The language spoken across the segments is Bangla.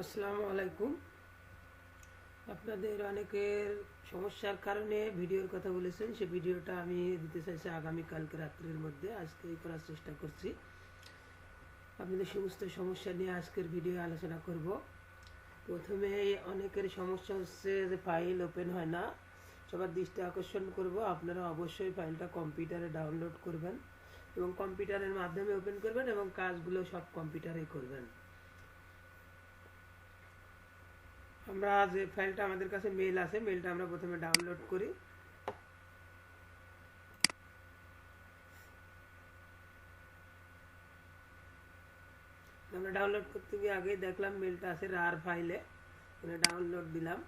আসসালামু আলাইকুম। আপনাদের অনেকের সমস্যার কারণে ভিডিওর কথা বলেছেন, সেই ভিডিওটা আমি দিতে চাইছি আগামীকালকে রাত্রির মধ্যে। আজকেই করার চেষ্টা করছি। আপনাদের সমস্ত সমস্যা নিয়ে আজকের ভিডিও আলোচনা করব। প্রথমে অনেকের সমস্যা হচ্ছে যে ফাইল ওপেন হয় না। সবার দৃষ্টি আকর্ষণ করব, আপনারা অবশ্যই ফাইলটা কম্পিউটারে ডাউনলোড করবেন এবং কম্পিউটারের মাধ্যমে ওপেন করবেন এবং কাজগুলো সব কম্পিউটারেই করবেন। আমরা যে ফাইলটা আমাদের কাছে মেল আছে, মেলটা আমরা প্রথমে ডাউনলোড করি। আমরা ডাউনলোড করতে গিয়ে আগেই দেখলাম মেলটা আছে রার ফাইলে, মানে ডাউনলোড দিলাম।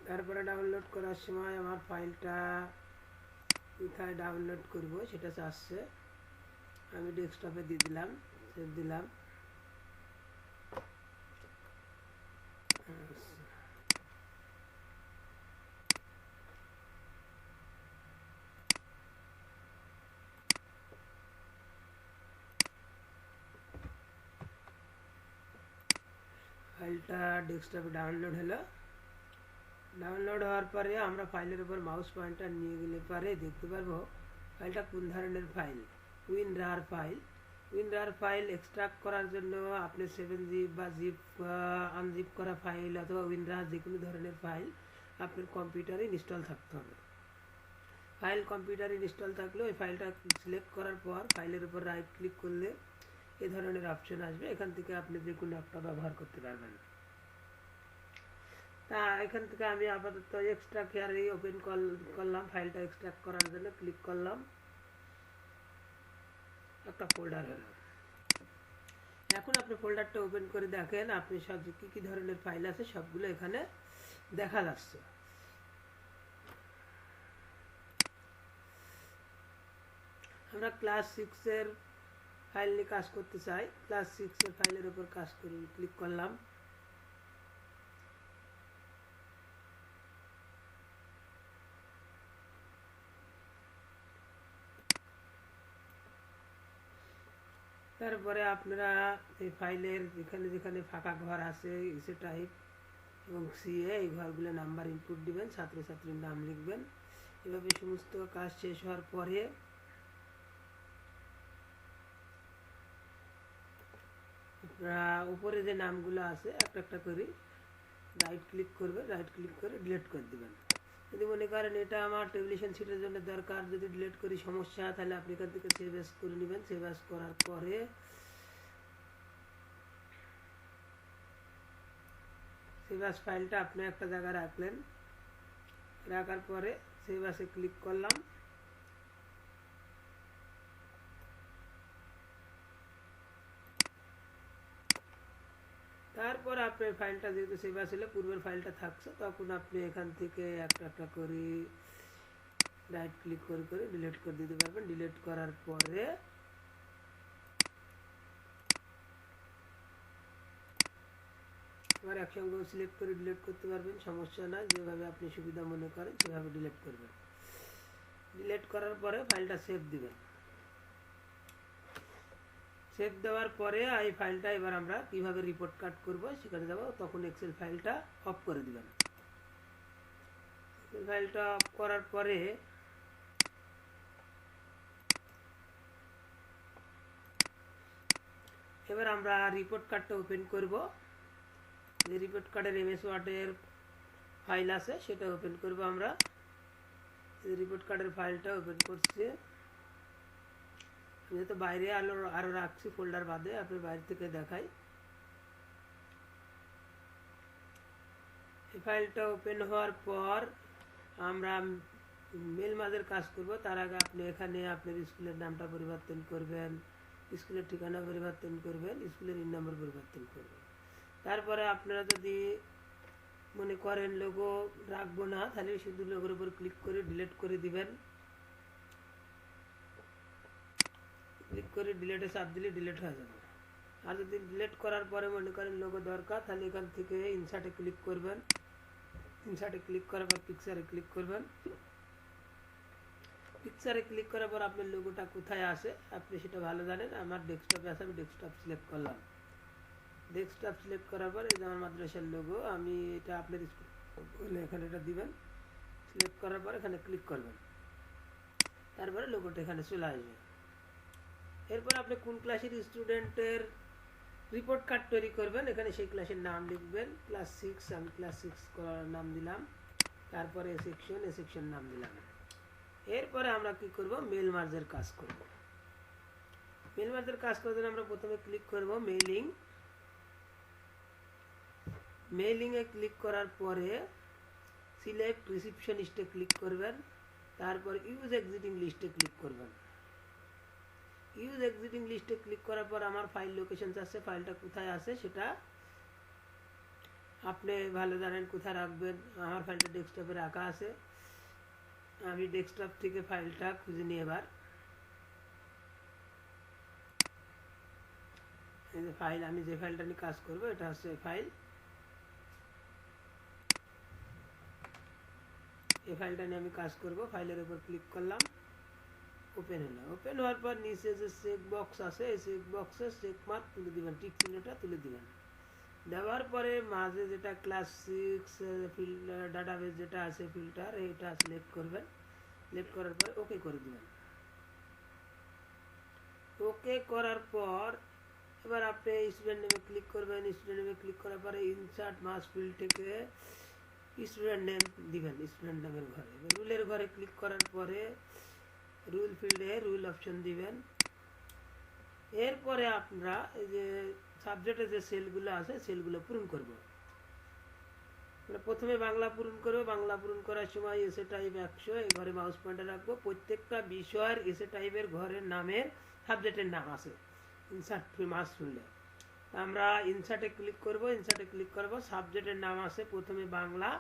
তারপরে ডাউনলোড করার সময় আমার ফাইলটা কোথায় ডাউনলোড করব সেটা চাচ্ছে। আমি ডেস্কটপে দিয়ে দিলাম, সেভ দিলাম। ফাইলটা ডেস্কটপে ডাউনলোড হলো। ডাউনলোড হওয়ার পরে আমরা ফাইলের উপর মাউস পয়েন্টার নিয়ে গেলে পরে দেখতে পারবো ফাইলটা কোন ধরনের file. WinRAR file. WinRAR file extract করার জন্য আপনি 7zip বা জিপ আনজিপ করা ফাইল অথবা উইনরার যে কোনো ধরনের ফাইল আপনার কম্পিউটারে ইনস্টল থাকতে হবে। ফাইল কম্পিউটারে ইনস্টল থাকলে ওই ফাইলটা সিলেক্ট করার পর ফাইলের উপর রাইট ক্লিক করলে এ ধরনের অপশন আসবে। এখান থেকে আপনি যে কোনো একটা ব্যবহার করতে পারবেন। তা এখান থেকে আমি আপাতত এক্সট্রাক্ট হিয়ারে ওপেন করলাম। ফাইলটা এক্সট্রাক্ট করার জন্য ক্লিক করলাম, একটা ফোল্ডার হলো। এখন আপনি ফোল্ডারটা ওপেন করে দেখেন আপনি সব কী কী ধরনের ফাইল আছে সবগুলো এখানে দেখা যাচ্ছে। আমরা ক্লাস 6-এর ফাইল নিয়ে কাজ করতে চাই। ক্লাস 6-এর ফাইলের উপর কাজ করি, ক্লিক করলাম। তারপরে আপনারা এই ফাইলের যেখানে যেখানে ফাঁকা ঘর আছে ইসে টাইপ এবং সিএ এই ঘরগুলো নাম্বার ইনপুট দিবেন, ছাত্রছাত্রীর নাম লিখবেন। এভাবে সমস্ত কাজ শেষ হওয়ার পরে আপনারা উপরে যে নামগুলো আছে একটা একটা করে রাইট ক্লিক করবেন, রাইট ক্লিক করে ডিলিট করে দেবেন। যদি মনে করেন এটা আমার টেবিলেশন শিটের জন্য দরকার, যদি ডিলিট করি সমস্যা, তাহলে আপনি এখান থেকে সেভ এস করে নেবেন। সেভ এস করার পরে সেভ এস ফাইলটা আপনি একটা জায়গায় রাখলেন। রাখার পরে সেভ এসে ক্লিক করলাম। তারপর আপনার ফাইলটা যেহেতু সেভ ছিল, পূর্বের ফাইলটা থাকছে, তখন আপনি এখান থেকে একটা একটা করে রাইট ক্লিক করে করে ডিলিট করে দিতে পারবেন। ডিলিট করার পরে আবার একসঙ্গে সিলেক্ট করে ডিলিট করতে পারবেন, সমস্যা নাই। যেভাবে আপনি সুবিধা মনে করেন সেভাবে ডিলিট করবেন। ডিলিট করার পরে ফাইলটা সেভ দিবেন। সেভ দেওয়ার পরে এই ফাইলটা এবার আমরা কিভাবে রিপোর্ট কাট করব সেখানে যাব। তখন এক্সেল ফাইলটা অফ করে দিবেন। ফাইলটা অফ করার পরে এবার আমরা রিপোর্ট কার্ডটা ওপেন করব। যে রিপোর্ট কার্ডের এমএস ওয়ার্ডের ফাইল আছে সেটা ওপেন করব। আমরা রিপোর্ট কার্ডের ফাইলটা ওপেন করছি। যেহেতু বাইরে আরও রাখছি ফোল্ডার বাদে, আপনি বাইরে থেকে দেখাই। এই ফাইলটা ওপেন হওয়ার পর আমরা মেল মাঝের কাজ করব। তার আগে আপনি এখানে আপনার স্কুলের নামটা পরিবর্তন করবেন, স্কুলের ঠিকানা পরিবর্তন করবেন, স্কুলের ইন নাম্বার পরিবর্তন করবেন। তারপরে আপনারা যদি মনে করেন লোগো রাখবো না, তাহলে শুধু লোগোর উপর ক্লিক করে ডিলিট করে দিবেন। ক্লিক করে ডিলিটে চাপ দিলে ডিলিট হয়ে যাবে। আর যদি ডিলিট করার পরে মনে করেন লোগো দরকার, তাহলে এখান থেকে ইনসার্টে ক্লিক করবেন। ইনসার্টে ক্লিক করার পর পিকচারে ক্লিক করবেন। পিকচারে ক্লিক করার পর আপনার লোগোটা কোথায় আসে আপনি সেটা ভালো জানেন। আমার ডেস্কটপে আছে, আমি ডেস্কটপ সিলেক্ট করলাম। ডেস্কটপ সিলেক্ট করার পর এই যে আমার মাদ্রাসার লোগো, আমি এটা আপনার বলে এখানে এটা দিবেন। সিলেক্ট করার পর এখানে ক্লিক করবেন, তারপরে লোগোটা এখানে চলে আসবে। এরপর আপনি কোন ক্লাসের স্টুডেন্টের রিপোর্ট কার্ড তৈরি করবেন, এখানে সেই ক্লাসের নাম লিখবেন। ক্লাস 6, আমি ক্লাস 6 করার নাম দিলাম। তারপরে এ সেকশন নাম দিলাম। এরপরে আমরা কি করব, মেল মার্জের কাজ করব। মেল মার্জের কাজ করার জন্য আমরা প্রথমে ক্লিক করব মেইলিং। মেইলিংয়ে ক্লিক করার পরে সিলেক্ট রিসিপশনিস্টে ক্লিক করবেন। তারপর ইউজ এক্সিটিং লিস্টে ক্লিক করবেন। ইউজ এক্সিটিং লিস্টে ক্লিক করার পর আমার ফাইল লোকেশন আছে, ফাইলটা কোথায় আছে সেটা আপনি ভালো জানেন কোথায় রাখবেন। আমার ফাইলটা ডেস্কটপে রাখা আছে, আমি ডেস্কটপ থেকে ফাইলটা খুঁজে নিয়ে এবার এই যে ফাইল, আমি যে ফাইলটা নিয়ে কাজ করব এটা হচ্ছে ফাইল। এই ফাইলটা নিয়ে আমি কাজ করব। ফাইলের উপর ক্লিক করলাম, ওপেন হলো। ওপেন হওয়ার পর নিচে যে চেক বক্স আছে এই চেক বক্সে চেক মার্ক তুলে দিবেন, টিক চিহ্নটা তুলে দিবেন। দেওয়ার পরে মাঝে যেটা ক্লাস 6 ডাটাবেস যেটা আছে ফিল্টার, এইটা সিলেক্ট করবেন। সিলেক্ট করার পরে ওকে করে দিবেন। ওকে করার পর এবার আপনি স্টুডেন্ট নেমে ক্লিক করবেন। স্টুডেন্ট নেমে ক্লিক করার পরে ইনসার্ট মাস ফিল্ড থেকে স্টুডেন্ট নেম দিবেন, স্টুডেন্ট নেমের ঘরে। রুলের ঘরে ক্লিক করার পরে রুল ফিল্ডে রুল অপশন দিবেন। এরপরে আমরা এই যে সাবজেক্টে যে সেলগুলো আছে সেলগুলো পূরণ করব। প্রথমে বাংলা পূরণ করব। বাংলা পূরণ করার সময় এসে টাইপ 100 এই ঘরে মাউস পয়েন্টার রাখবো। প্রত্যেকটা বিষয়ের এসে টাইপের ঘরের নামের সাবজেক্টের নাম আছে ইনসার্ট মাস ফিল্ডে। আমরা ইনসার্টে ক্লিক করব। ইনসার্টে ক্লিক করব, সাবজেক্টের নাম আছে প্রথমে বাংলা।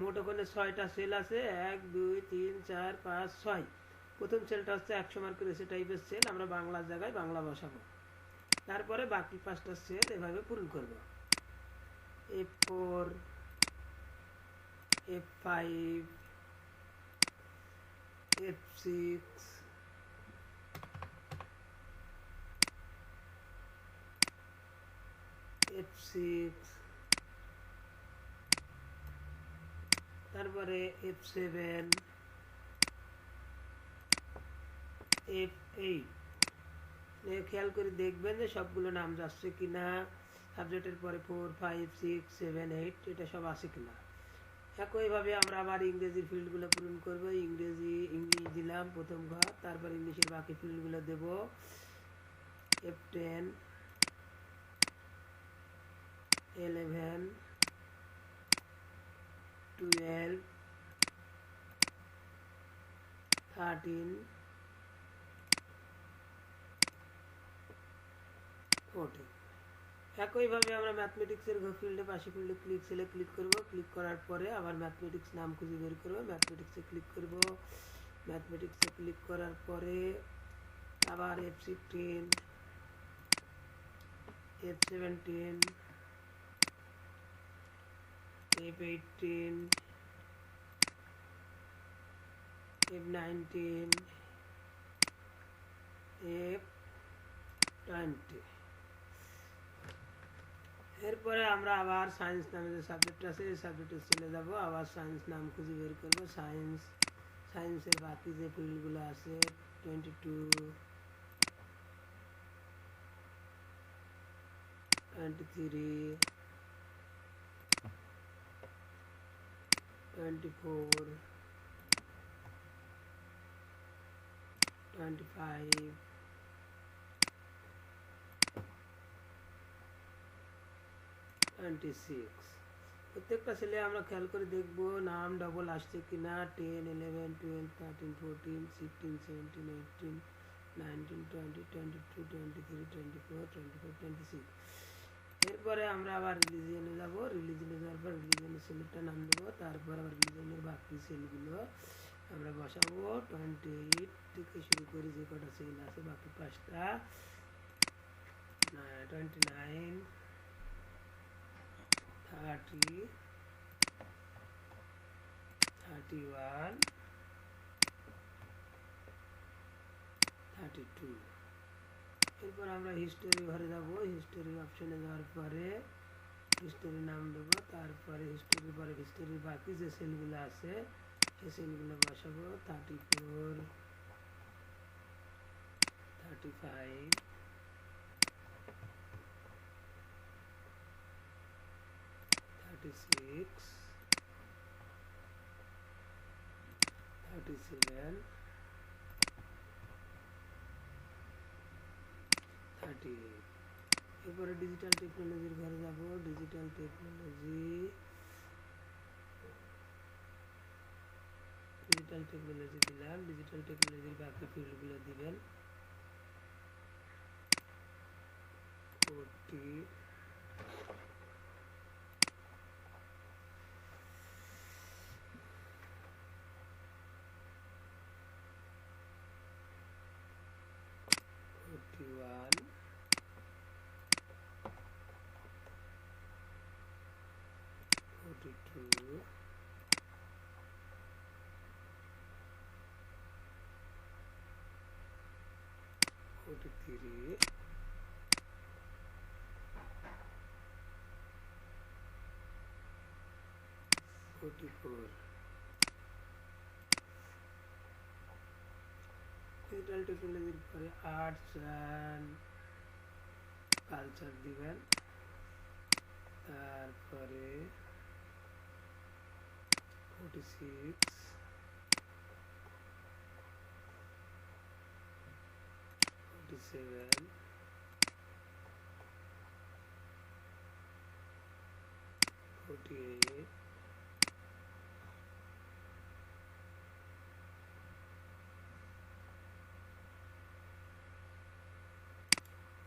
মোট ওখানে 6টা সেল আছে, 1 2 3 4 5 6। প্রথম সেলটা হচ্ছে 100 মার্কের এসে টাইপের সেল, আমরা বাংলার জায়গায় বাংলা বসাবো। তারপরে বাকি 5টা সেল এভাবে পূরণ করব। F4 F5 F6 F6, তারপরে F7 F8। খেয়াল করে দেখবেন যে সবগুলো নাম যাচ্ছে কিনা, সাবজেক্টের পরে 4 5 6 7 8 এটা সব আছে কিনা। একইভাবে আমরা আবার ইংরেজির ফিল্ডগুলো পূরণ করব। ইংলিশ দিলাম প্রথম ঘর, তারপর ইংলিশের বাকি ফিল্ডগুলো দেব। F10 11 12 13 14। একইভাবে আমরা ম্যাথমেটিক্সের ফিল্ডে পাশে ফিল্ডে ক্লিক করব। ক্লিক করার পরে আবার ম্যাথমেটিক্স নাম খুঁজে বের করব। ম্যাথমেটিক্সে ক্লিক করব। ম্যাথমেটিক্সে ক্লিক করার পরে আবার F16 F17 F18 F19 F20। এরপরে আমরা আবার সায়েন্স নামে যে সাবজেক্ট আছে এই সাবজেক্টে চলে যাব। আবার সায়েন্স নাম খুঁজে বের করব। সায়েন্সের বাকি যে ফিল্ডগুলো আছে 22 23 24 25 26। প্রত্যেকটা সেলে আমরা খেয়াল করে দেখব নাম ডবল আসছে কিনা। 10 11 12 13 14 16 17 18 19 20 22 23 24 25 26। এরপরে আমরা আবার রিলিজিয়নে যাব। রিলিজিয়নে যাওয়ার পর রিলিজিয়নের সেলটা নাম দেবো। তারপর আবার রিলিজিয়নের বাকি সেলগুলো আমরা বসাবো। 28 থেকে শুরু করে যে কটা সেল আছে বাকি 5টা 29 30 31, 32। এরপর আমরা হিস্টোরি ঘরে যাব। হিস্টোরি অপশনে যাওয়ার পরে হিস্টোরি নাম দেব, তারপরে হিস্টোরির পরে হিস্টোরির বাকি যে সেলগুলো আছে সেই সেলগুলো বসাবো। 34, 35, 36, 37, 38। এরপরে ডিজিটাল টেকনোলজির ঘরে যাব। ডিজিটাল টেকনোলজি দিলাম। ডিজিটাল টেকনোলজির বাকি ফিল্ডগুলো দিবেন। 40, 41, 42, 43, 44। ডিজিটাল টেকনোলজির পরে আর্টস অ্যান্ড কালচার দিবেন। তারপরে 46, 47, 48,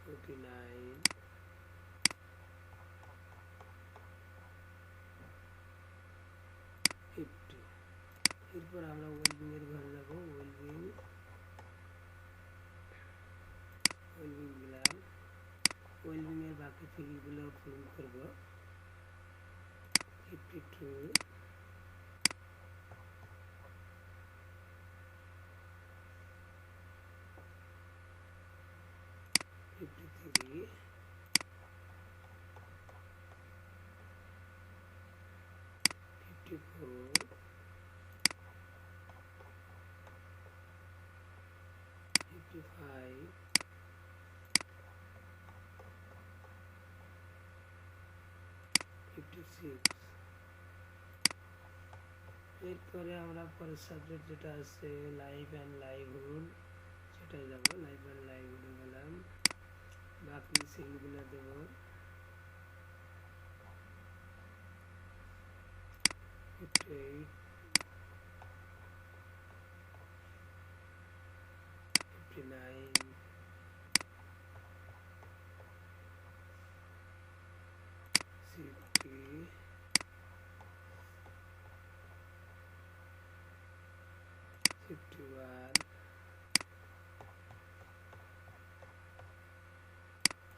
49, 50। এরপর আমরা ওয়েলবিং এর ঘরে যাব। ওয়েলবিং দিলাম। ওয়েলবিং এর বাকি ফিল্ডগুলো পূরণ করব। 52, 53, 54, 55, 56। এরপরে আমরা পরের সাবজেক্ট যেটা আছে লাইফ অ্যান্ড লাইভহুড সেটাই যাব। লাইফ অ্যান্ড লাইভহুডে গেলাম। বাকি সেলগুলো দেব। 58, 59, 60, 51,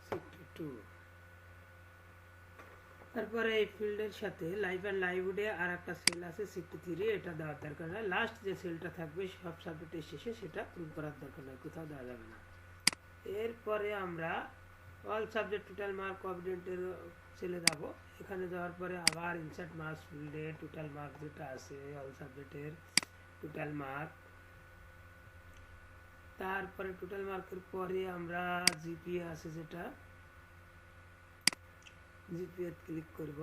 62। তারপরে এই ফিল্ডের সাথে লাইফ অ্যান্ড লাইভহুডে আর একটা সেল আছে 63, এটা দেওয়ার দরকার নয়। লাস্ট যে সেলটা থাকবে সব সাবজেক্টের শেষে সেটা পূরণ করার দরকার নয়, কোথাও দেওয়া যাবে না। এরপরে আমরা অল সাবজেক্ট টোটাল মার্ক কভিডেন্টের সেলে যাব। এখানে যাওয়ার পরে আবার ইনসার্ট মার্কস ফিল্ডে টোটাল মার্ক যেটা আছে অল সাবজেক্টের টোটাল মার্ক, তারপরে টোটাল মার্কের পরে আমরা জিপিএ আছে যেটা জিপিএ ক্লিক করব।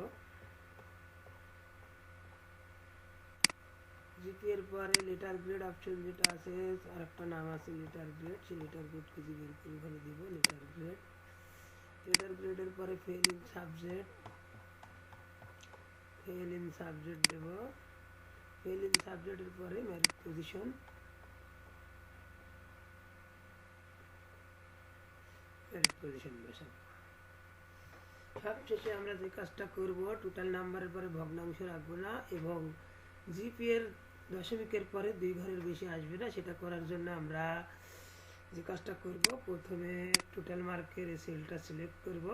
জিপিএর পরে লেটার গ্রেড অপশন যেটা আছে আর একটা নাম আছে লেটার গ্রেড, সেই লেটার গ্রেড খুঁজে বের করে ওখানে দিব লেটার গ্রেড। লেটার গ্রেডের পরে ফেল ইন সাবজেক্ট দেব। ফেল ইন সাবজেক্টের পরে মেরিট পজিশন, বসাবো। সবশেষে আমরা যে কাজটা করব টোটাল নাম্বারের পরে ভগ্নাংশ রাখবো না এবং জিপিএর দশমিকের পরে 2 ঘরের বেশি আসবে না। সেটা করার জন্য আমরা যে কাজটা করব প্রথমে টোটাল মার্কের সেলটা সিলেক্ট করব।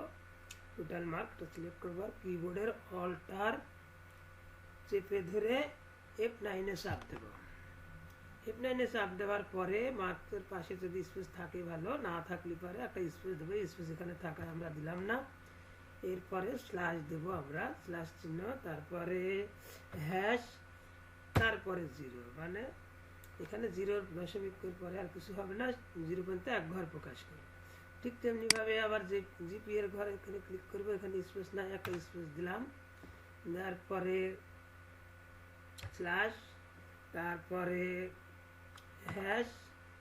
টোটাল মার্কটা সিলেক্ট করবার কিবোর্ডের অল্টার চেপে ধরে F9 চাপ দেব। F9 চাপ দেওয়ার পরে মার্কের পাশে যদি স্পেস থাকে ভালো, না থাকলে পরে একটা স্পেস দেবো। স্পেস এখানে থাকায় আমরা দিলাম না। এরপরে স্ল্যাশ দেব আমরা, স্ল্যাশ চিহ্ন, তারপরে হ্যাশ, তারপরে 0, মানে এখানে 0 দশমিকের পরে আর কিছু হবে না, 0 পর্যন্ত এক ঘর প্রকাশ করবে। ঠিক তেমনিভাবে আবার যে জিপি এর ঘর এখানে ক্লিক করবো, এখানে স্পেস না, একটা স্পেস দিলাম, দেওয়ার পরে স্ল্যাশ, তারপরে হ্যাশ।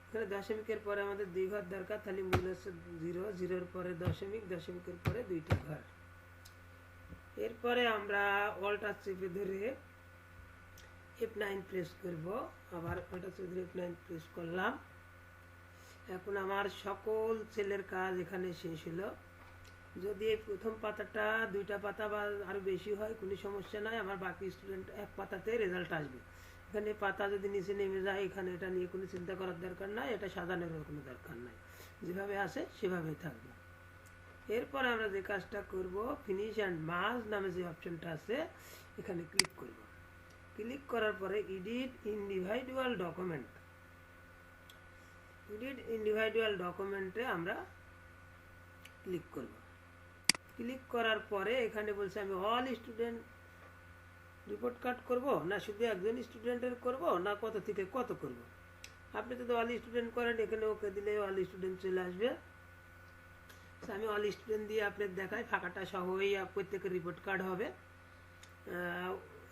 এখানে দশমিকের পরে আমাদের 2 ঘর দরকার, তাহলে মূল হচ্ছে 0, 0-এর পরে দশমিক, দশমিকের পরে 2টা ঘর। এরপরে আমরা অল্টার চেপে ধরে F9 প্রেস করব। আবার অল্টার চেপে ধরে F9 প্রেস করলাম। এখন আমার সকল সেলের কাজ এখানে শেষ হলো। যদি এই প্রথম পাতাটা 2টা পাতা বা আরও বেশি হয় কোনো সমস্যা নাই, আমার বাকি স্টুডেন্ট এক পাতাতে রেজাল্ট আসবে। এখানে পাতা যদি নিচে নেমে যায়, এখানে এটা নিয়ে কোনো চিন্তা করার দরকার নাই, এটা সাজানোর কোনো দরকার নাই, যেভাবে আসে সেভাবেই থাকবে। এরপর আমরা যে কাজটা করব, ফিনিশ অ্যান্ড মার্জ নামে যে অপশনটা আছে এখানে ক্লিক করব। ক্লিক করার পরে edit individual document, edit individual ডকুমেন্টে আমরা ক্লিক করব। ক্লিক করার পরে এখানে বলছে আমি অল স্টুডেন্ট রিপোর্ট কার্ড করব, না শুধু একজন স্টুডেন্টের করব, না কত থেকে কত করব। আপনি যদি অল স্টুডেন্ট করেন, এখানে ওকে দিলে অল স্টুডেন্ট চলে আসবে। আমি অল স্টুডেন্ট দিয়ে আপনাদের দেখাই, ফাঁকাটা সহই প্রত্যেকের রিপোর্ট কার্ড হবে।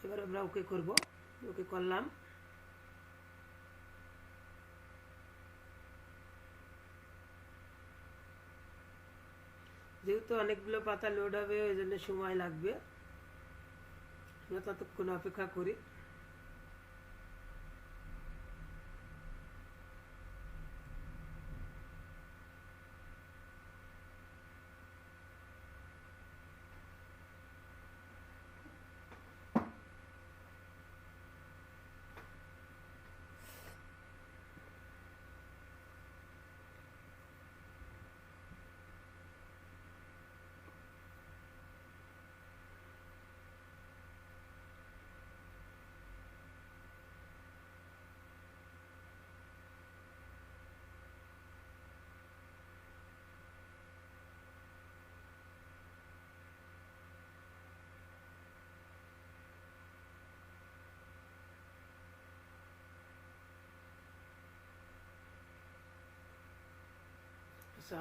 এবার আমরা ওকে করব, ওকে করলাম। যেহেতু অনেকগুলো পাতা লোড হবে, ওই জন্য সময় লাগবে, আমরা ততক্ষণ অপেক্ষা করি।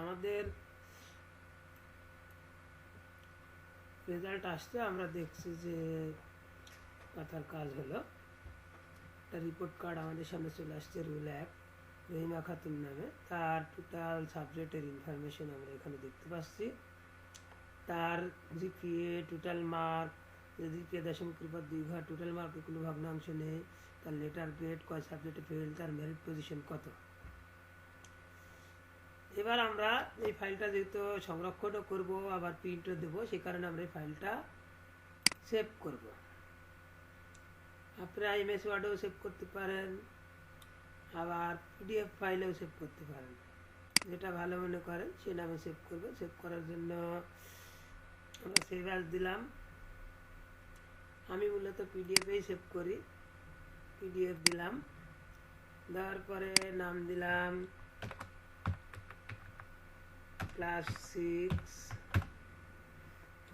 আমাদের রেজাল্ট আসছে, আমরা দেখছি যে পাতার কাজ হলো। একটা রিপোর্ট কার্ড আমাদের সামনে চলে আসছে, রুল 1, রহিমা খাতুন নামে। তার টোটাল সাবজেক্টের ইনফরমেশন আমরা এখানে দেখতে পাচ্ছি। তার জিপিএ, টোটাল মার্ক, জিপিএ দশমিকের পর 2 ঘর, টোটাল মার্কের কোনো ভগ্নাংশ নেই, তার লেটার গ্রেড, কয় সাবজেক্টে ফেল, তার মেরিট পজিশন কত। এবার আমরা এই ফাইলটা যেহেতু সংরক্ষণও করব, আবার প্রিন্টও দেবো, সে কারণে আমরা এই ফাইলটা সেভ করব। আপনারা এমএস ওয়ার্ডেও সেভ করতে পারেন, আবার পিডিএফ ফাইলেও সেভ করতে পারেন, যেটা ভালো মনে করেন সে নামে সেভ করবেন। সেভ করার জন্য আমরা সেভ অ্যাজ দিলাম। আমি মূলত পিডিএফেই সেভ করি, পিডিএফ দিলাম। দেওয়ার পরে নাম দিলাম class 6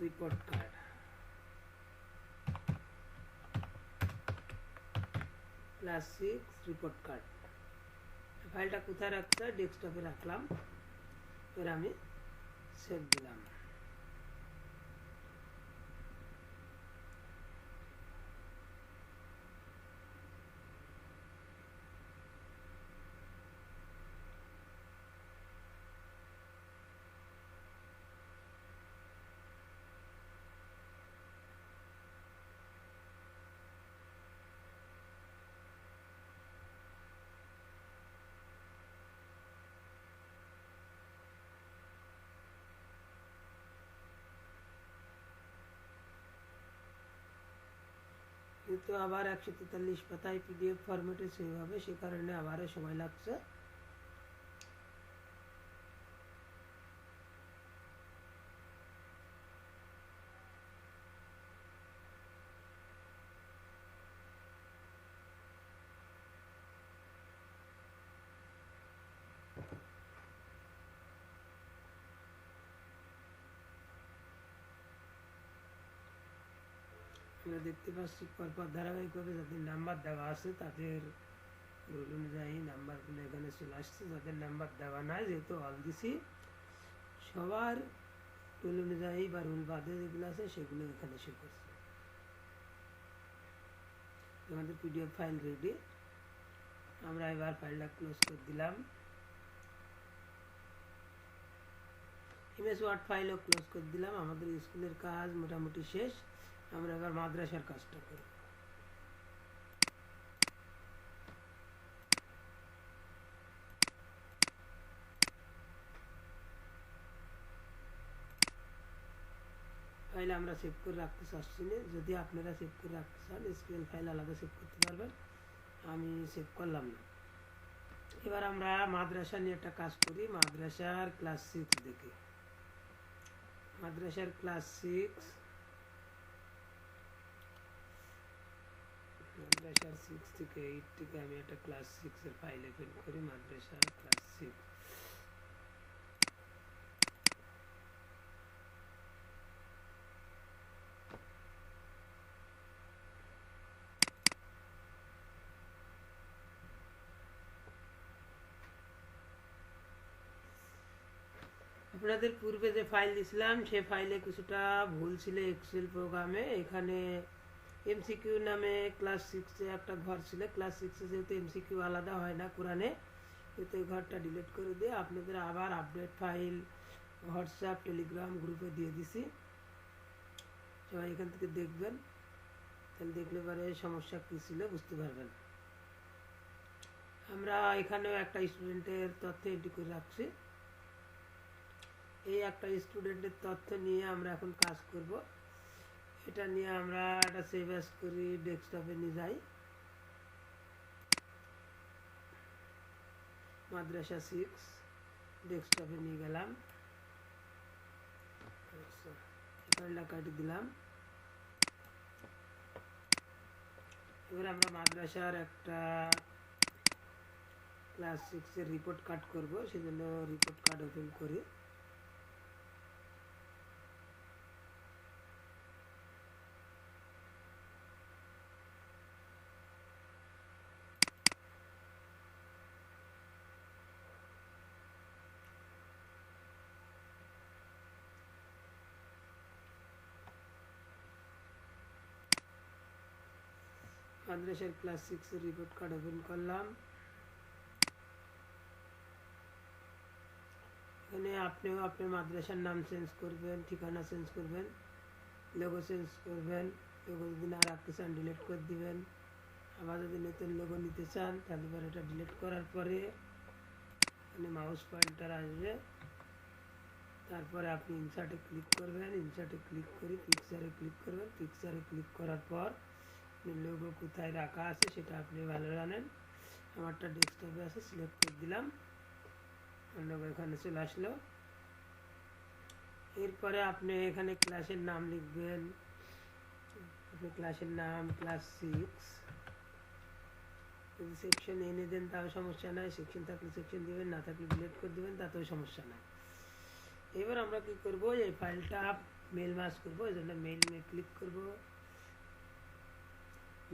report card. Class 6 report card ফাইলটা কোথায় রাখতে হয়, ডেস্কটপে রাখলাম। এবার আমি সেভ দিলাম। কিন্তু আবার 143 পাতায় পিডিএফ ফরম্যাটে সেভ হবে, সে কারণে আবারও সময় লাগছে। আমরা দেখতে পাচ্ছি পরপর ধারাবাহিকভাবে যাদের নাম্বার দেওয়া আছে তাদের রুল অনুযায়ী নাম্বারগুলো এখানে চলে আসছে। যাদের নাম্বার দেওয়া নাই, যেহেতু অল দিছি, সবার রুল অনুযায়ী বা রুল বাদে যেগুলো আছে সেগুলো এখানে শো করছে। আমাদের পিডিএফ ফাইল রেডি। আমরা এবার ফাইলটা ক্লোজ করে দিলাম। ইমেজ ওয়ার্ড ফাইলও ক্লোজ করে দিলাম। আমাদের স্কুলের কাজ মোটামুটি শেষ। আমরা এবার মাদ্রাসার কাজটা করব। ফাইল আমরা সেভ করে রাখতে চাচ্ছি না। যদি আপনারা সেভ করে রাখতে চান, স্কুল ফাইল আলাদা সেভ করতে পারবেন, আমি সেভ করলাম না। এবার আমরা মাদ্রাসা নিয়ে একটা কাজ করি। মাদ্রাসার ক্লাস 6 দেখি। মাদ্রাসার ক্লাস 6, মাদ্রাসার 6 থেকে 8 থেকে আমি একটা ক্লাস 6 এর ফাইল ওপেন করি। মাদ্রাসার ক্লাস 6, আপনাদের পূর্বে যে ফাইল দিয়েছিলাম সে ফাইলে কিছুটা ভুল ছিল এক্সেল প্রোগ্রামে। এখানে এমসিকিউ নামে ক্লাস 6 এ একটা ঘর ছিল। ক্লাস 6 এ যেহেতু এমসিকিউ আলাদা হয় না কোরআনে, যেহেতু এই ঘরটা ডিলিট করে দিয়ে আপনাদের আবার আপডেট ফাইল হোয়াটসঅ্যাপ টেলিগ্রাম গ্রুপে দিয়ে দিছি। সবাই এখান থেকে দেখবেন, তাহলে দেখলে পরে সমস্যা কী ছিল বুঝতে পারবেন। আমরা এখানেও একটা স্টুডেন্টের তথ্য এন্ট্রি করে রাখছি। এই একটা স্টুডেন্টের তথ্য নিয়ে আমরা এখন কাজ করব। এটা নিয়ে আমরা একটা সেভ অ্যাজ করি, ডেস্কটপে নিয়ে যাই। মাদ্রাসা 6 ডেস্কটপে নিয়ে গেলাম, ফাইলটা কাটি দিলাম। এবার আমরা মাদ্রাসার একটা ক্লাস 6 এর রিপোর্ট কার্ড করব, সেজন্য রিপোর্ট কার্ড ওপেন করি। মাদ্রাসার ক্লাস 6 এর রিপোর্ট কার্ড ওপেন করলাম। এখানে আপনিও আপনার মাদ্রাসার নাম চেঞ্জ করবেন, ঠিকানা চেঞ্জ করবেন, লোগো চেঞ্জ করবেন। লোগো যদি না রাখতে চান ডিলিট করে দিবেন। আবার যদি নতুন লোগো নিতে চান তাহলে পরে এটা ডিলিট করার পরে এখানে মাউস পয়েন্টার আসবে, তারপরে আপনি ইনসার্টে ক্লিক করবেন। ইনসার্টে ক্লিক করে পিকচারে ক্লিক করবেন। পিকচারে ক্লিক করার পর লোগো কোথায় রাখা আছে সেটা আপনি ভালো জানেন। আমারটা ডেস্কটপে আছে, সিলেক্ট করে দিলাম, লোগো এখানে চলে আসলো। এরপরে আপনি এখানে ক্লাসের নাম লিখবেন। আপনি ক্লাসের নাম ক্লাস 6, যদি সেকশন এনে দেন তাও সমস্যা নাই, সেকশন থাকলে সেকশন দিবেন, না থাকলে ডিলিট করে দেবেন, তাতেও সমস্যা নাই। এবার আমরা কি করব, এই ফাইলটা মেল মাস করব, এই জন্য মেইলিংয়ে ক্লিক করব।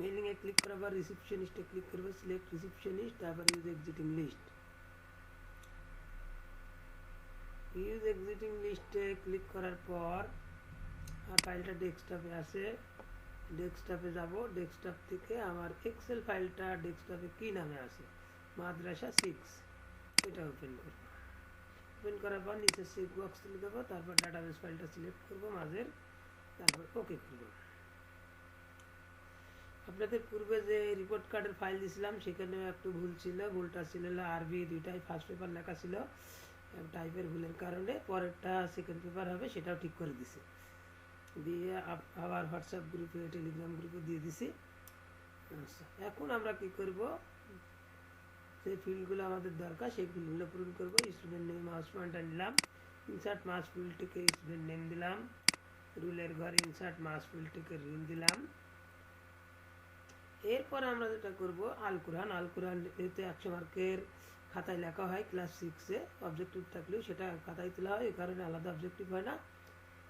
মেইলিংয়ে ক্লিক করার পর রিসিপশনিস্টে ক্লিক করব, সিলেক্ট রিসিপশনিস্ট, তারপর use existing list. Use existing লিস্টে ক্লিক করার পর ফাইলটা ডেস্কটপে আছে, ডেস্কটপে যাব। ডেস্কটপ থেকে আমার এক্সেল ফাইলটা ডেস্কটপে কি নামে আছে, মাদ্রাসা 6, এটা ওপেন করব। ওপেন করার পর নিচে চেক বক্স তুলে দেবো, তারপর ডাটাবেস ফাইলটা সিলেক্ট করব মাঝের, তারপর ওকে করব। আপনাদের পূর্বে যে রিপোর্ট কার্ডের ফাইল দিয়েছিলাম সেখানেও একটু ভুল ছিল। ভুলটা ছিল আরবি দুইটাই ফার্স্ট পেপার লেখা ছিল, টাইপের ভুলের কারণে। পরেরটা সেকেন্ড পেপার হবে, সেটাও ঠিক করে দিছি, দিয়ে আবার হোয়াটসঅ্যাপ গ্রুপে টেলিগ্রাম গ্রুপে দিয়ে দিছি। আচ্ছা, এখন আমরা কি করব, যে ফিল্ডগুলো আমাদের দরকার সেই ফিল্ডগুলো পূরণ করব। স্টুডেন্ট নেম মাউস পয়েন্টার নিলাম, ইনসার্ট মাস ফিল্ড থেকে স্টুডেন্ট নেম দিলাম, রুলের ঘরে ইনসার্ট মাস ফিল্ড থেকে রুল দিলাম। এরপর আমরা যেটা করব, আল কোরআন। আল কোরআন যেহেতু 100 মার্কের খাতায় লেখা হয় ক্লাস 6 এ, অবজেক্টিভ থাকলেও সেটা খাতায় তোলা হয়, এই কারণে আলাদা অবজেক্টিভ হয় না।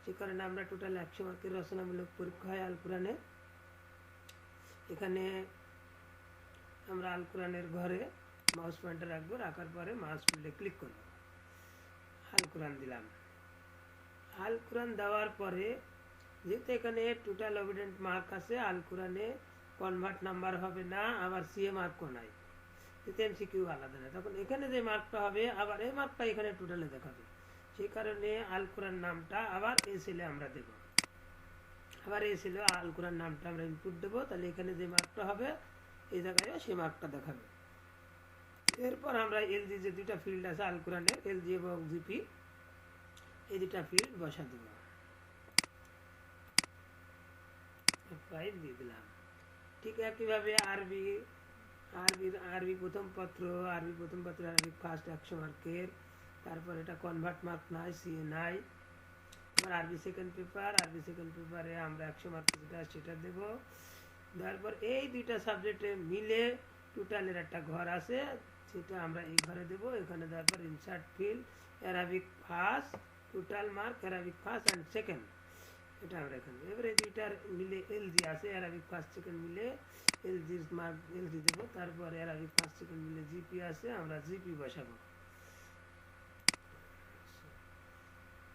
সে কারণে আমরা টোটাল 100 মার্কের রচনামূলক পরীক্ষা হয় আল কোরআনে। এখানে আমরা আল কোরআনের ঘরে মাউস পয়েন্টার রাখবো, রাখার পরে মাউস ফিল্ডে ক্লিক করব, আল কোরআন দিলাম। আল কোরআন দেওয়ার পরে যেহেতু এখানে টোটাল অভিডেন্ট মার্ক আছে, আল কোরআনে কনভার্ট নাম্বার হবে না, আবার সিএ মার্কও নাই, যেহেতু এমসিকিউ আলাদা না, তখন এখানে যে মার্কটা হবে আবার এই মার্কটা এখানে টোটালে দেখাবে। সেই কারণে আল কোরআন নামটা আবার এই সেলে আমরা দেব, আবার এই সেলে আল কোরআন নামটা আমরা ইনপুট দেবো, তাহলে এখানে যে মার্কটা হবে এই জায়গায়ও সেই মার্কটা দেখাবে। এরপর আমরা এলজি যে দুইটা ফিল্ড আছে আল কোরআনের, এলজি এবং জিপি, এই দুটা ফিল্ড বসা দেব, ফাইল দিয়ে দিলাম। ঠিক একইভাবে আরবি আরবি প্রথম পত্র আরবি ফার্স্ট 100 মার্কের, তারপর এটা কনভার্ট মার্ক নাই, সিএ নাই। এবার আরবি সেকেন্ড পেপারে আমরা 100 মার্কের যেটা সেটা দেব। তারপর এই দুইটা সাবজেক্টে মিলে টোটালের একটা ঘর আছে, সেটা আমরা এই ঘরে দেব। এখানে দেওয়ার পর insert field Arabic first total mark Arabic first and second, এটা আমরা এখানে। এবারে দুইটার মিলে এলজি আছে, অ্যারাবিক ফার্স্ট সেকেন্ড মিলে এলজির মার্ক এলজি দেবো। তারপর অ্যারাবিক ফার্স্ট সেকেন্ড মিলে জিপি আছে, আমরা জিপি বসাবো।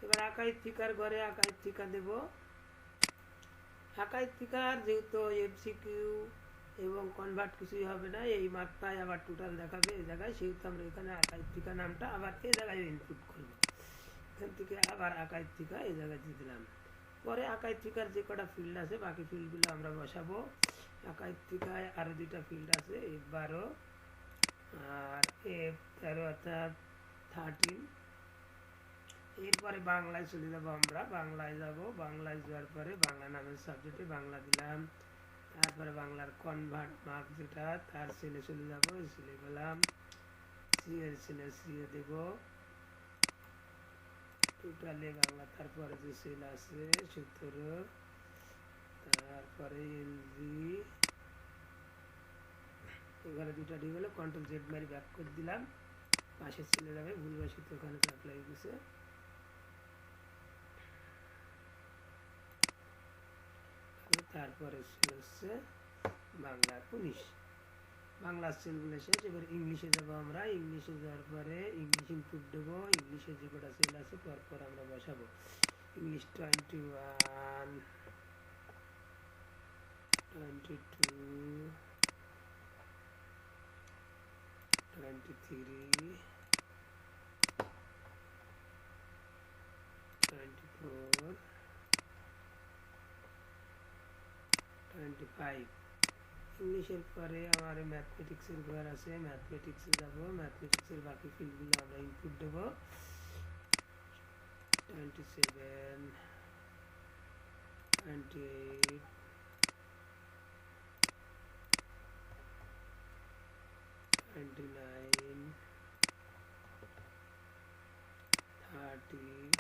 এবার আকাইদ ফিকার ঘরে আকাইদ ফিকা দেব। আকাইদ ফিকার যেহেতু এমসিকিউ এবং কনভার্ট কিছুই হবে না, এই মার্কটাই আবার টোটাল দেখাবে এই জায়গায়, সেহেতু আমরা এখানে আকাইদ ফিকা নামটা আবার এই জায়গায় ইনপুট করব। এখান থেকে আবার আকাইদ ফিকা এই জায়গায় দিয়ে দিলাম। পরে আকাইদ ফিকার যে কটা ফিল্ড আছে বাকি ফিল্ডগুলো আমরা বসাবো। আকাইদ ফিকায় আরও দুইটা ফিল্ড আছে, F12 আর F13 অর্থাৎ 13। এরপরে বাংলায় চলে যাবো, আমরা বাংলায় যাব। বাংলায় যাওয়ার পরে বাংলা নামের সাবজেক্টে বাংলা দিলাম। তারপরে বাংলার কনভার্ট মার্ক যেটা তার সেলে চলে যাবো, সেলে গেলাম, সিএর সেলে সিএ দেব টোটালে বাংলা। তারপরে যে সেল আছে 17, তারপরে এলজি, এখানে দুটা দিয়ে গেলে কন্ট্রোল জেড মারি ব্যাক করে দিলাম, পাশে চলে যাবে, ভুলবশত ওখানে অ্যাপ্লাই গেছে। তারপরে হচ্ছে বাংলা 19, বাংলা সেলগুলো শেষ। এবার ইংলিশে যাবো আমরা। ইংলিশে যাওয়ার পরে ইংলিশ ইনপুট দেবো, ইংলিশে যে কটা সেল আছে পরপর আমরা বসাবো। ইংলিশ 21, 22, 23, 24, 25। ইংলিশের পরে আমার ম্যাথমেটিক্সের ঘর আছে, ম্যাথমেটিক্সে যাবো। ম্যাথমেটিক্সের বাকি ফিল্ডগুলো আমরা ইনপুট দেবো। 27, 28, 29, 30,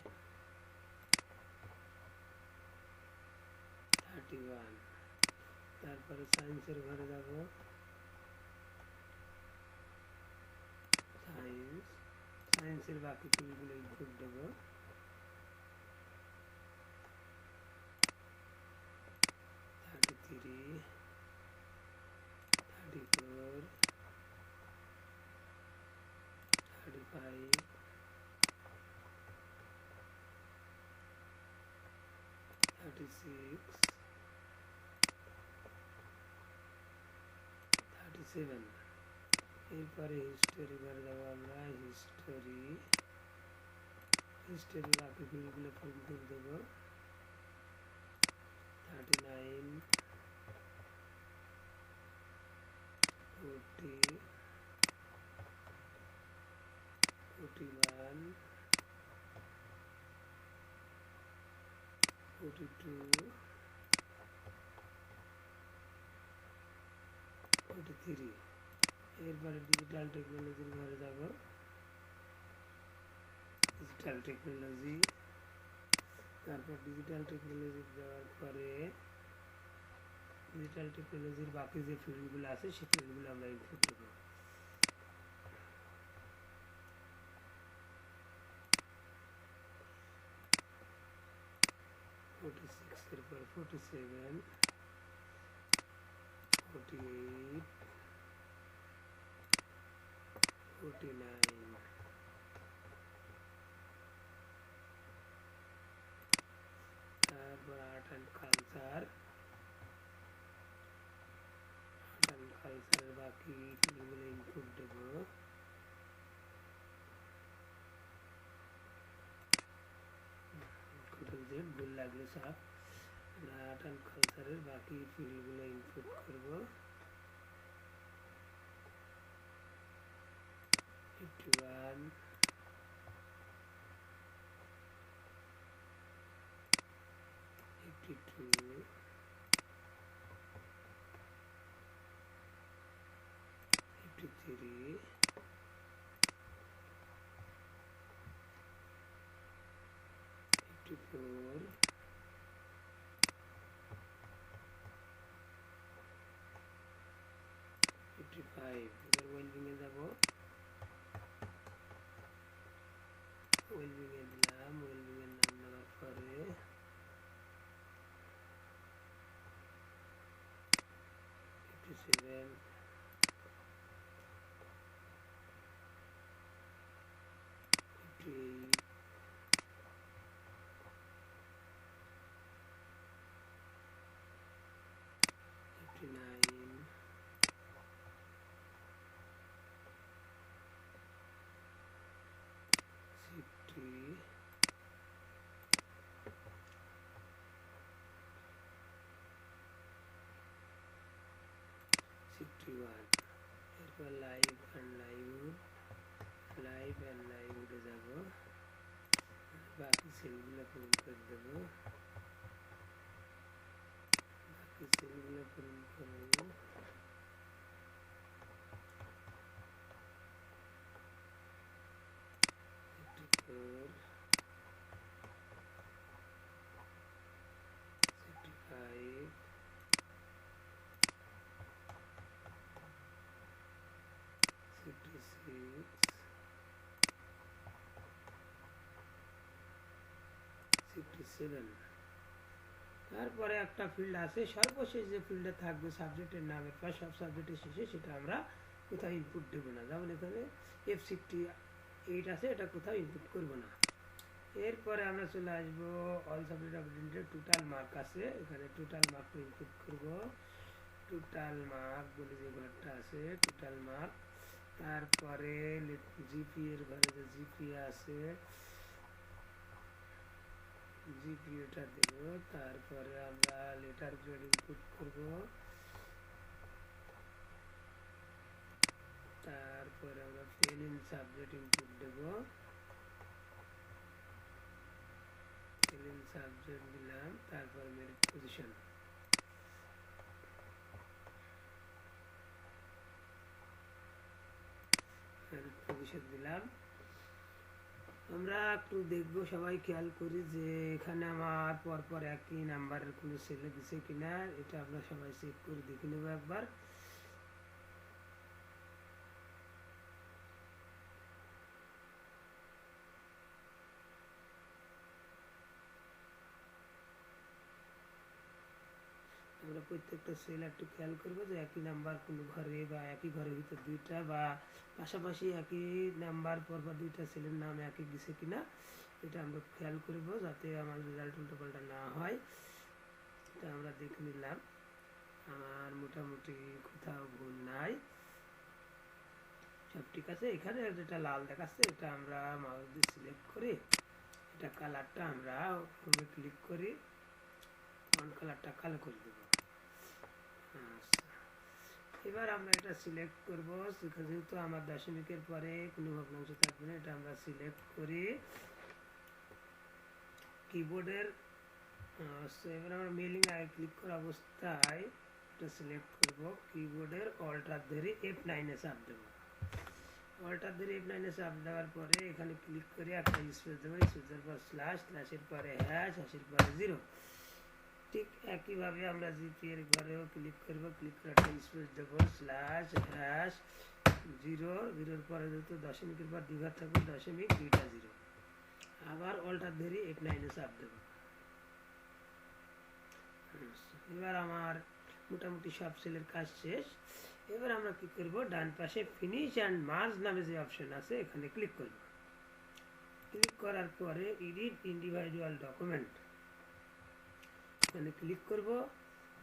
31। তারপরে সায়েন্সের ঘরে যাব, সায়েন্সের বাকি ফিল্ডগুলো ইনপুট দেবো। 33, 34, 35, 36, 37। এরপরে হিস্টোরি ঘরে যাবো আমরা। হিস্টোরি বাকি ফিল্ডগুলো ইনপুট দেবো। 39, 40, 41, 42, 43। এরপরে ডিজিটাল টেকনোলজির ঘরে যাব। ডিজিটাল টেকনোলজি, তারপর ডিজিটাল টেকনোলজি যাওয়ার পরে ডিজিটাল টেকনোলজির বাকি যে ফিল্ডগুলো আছে সেই ফিল্ডগুলো আমরা ইনপুট দেবো। এরপর 47, 48, 49, তারপর আর্ট অ্যান্ড কালচার, কালচারের বাকি ফিল্ডগুলো ইনপুট দেব। ভুল লাগলো সব। আর্ট অ্যান্ড কালচারের বাকি ফিল্ডগুলো ইনপুট করব। 51, 82, 53, 54, 55। এবার ওয়েলবিংয়ে যাব। ওয়েলবিংয়ে দিলাম, ওয়েলবিংয়ের নাম দেওয়ার পরে সেভেন, 58, 59, 60, 61। এরপর লাইভ অ্যান্ড লাইভউডে যাব। বাকি সেলগুলো পূরণ করে দেব। বাকি সেলগুলো পূরণ করব। 54, 65, 56, 57। তারপরে একটা ফিল্ড আছে, সর্বশেষ যে ফিল্ডে থাকবে সাবজেক্টের নামের পর সব সাবজেক্টের শেষে, সেটা আমরা কোথাও ইনপুট দেব না। যেমন এখানে F68 আছে, এটা কোথাও ইনপুট করব না। এরপরে আমরা চলে আসবো all subject opportunity, total mark আছে, এখানে টোটাল মার্ক ইনপুট করব। টোটাল মার্ক বলে যে ঘরটা আছে, টোটাল মার্ক। তারপরে জিপি এর ঘরে যে জিপি আছে, জিপিএটা দেব। তারপরে আমরা লেটার গ্রেড ইনপুট করব। তারপরে আমরা ফেল ইন সাবজেক্ট ইনপুট দেব। ফেল ইন সাবজেক্ট দিলাম। তারপর মেরিট পজিশন, দিলাম। আমরা একটু দেখবো, সবাই খেয়াল করি যে এখানে আমার পরপর একই নাম্বারের কোনো ছেলে দিছে কিনা, এটা আমরা সবাই চেক করে দেখে নেব একবার। আমরা প্রত্যেকটা সেল একটু খেয়াল করবো যে একই নাম্বার কোনো ঘরে বা একই ঘরের ভিতর দুইটা বা পাশাপাশি একই নাম্বার পরপর দুইটা সেলের নাম একই দিছে কিনা, এটা আমরা খেয়াল করবো যাতে আমার রেজাল্ট উল্টোপাল্টা না হয়। এটা আমরা দেখে নিলাম, আমার মোটামুটি কোথাও ভুল নাই, সব ঠিক আছে। এখানে যেটা লাল দেখাচ্ছে, এটা আমরা মাউস দিয়ে সিলেক্ট করে এটা কালারটা আমরা ক্লিক করি, ফন্ট কালারটা কালো করে দেবো। এবার আমরা এটা সিলেক্ট করব, যেহেতু আমার দশমিকের পরে কোনো ভগ্নাংশ থাকবে না, এটা আমরা সিলেক্ট করি কিবোর্ডের। এবার আমরা মেলিং আগে ক্লিক করা অবস্থায় এটা সিলেক্ট করব, কিবোর্ডের অল্টার ধরে F9 এ চাপ দেবো। অল্টার ধরে F9 এ চাপ দেওয়ার পরে এখানে ক্লিক করে একটা স্পেস দেবো, স্পেসের পর স্ল্যাশ, স্ল্যাশের পরে হ্যাশ, হ্যাশের পরে 0। ঠিক একইভাবে আমরা জিপি এর ঘরেও ক্লিক করব, ক্লিক করে একটা স্পেস দেব, স্ল্যাশ হ্যাশ 0, 0-এর পরে যেহেতু দশমিকের পর দুই ঘর থাকবে, দশমিক 2টা 0। আবার অল্টার ধরে F9 এ চাপ দেব। এবার আমার মোটামুটি সব সেলের কাজ শেষ। এবার আমরা কি করব, ডান পাশে ফিনিশ অ্যান্ড মার্জ নামে যে অপশন আছে এখানে ক্লিক করব। ক্লিক করার পরে এডিট ইন্ডিভিজুয়াল ডকুমেন্ট এখানে ক্লিক করব।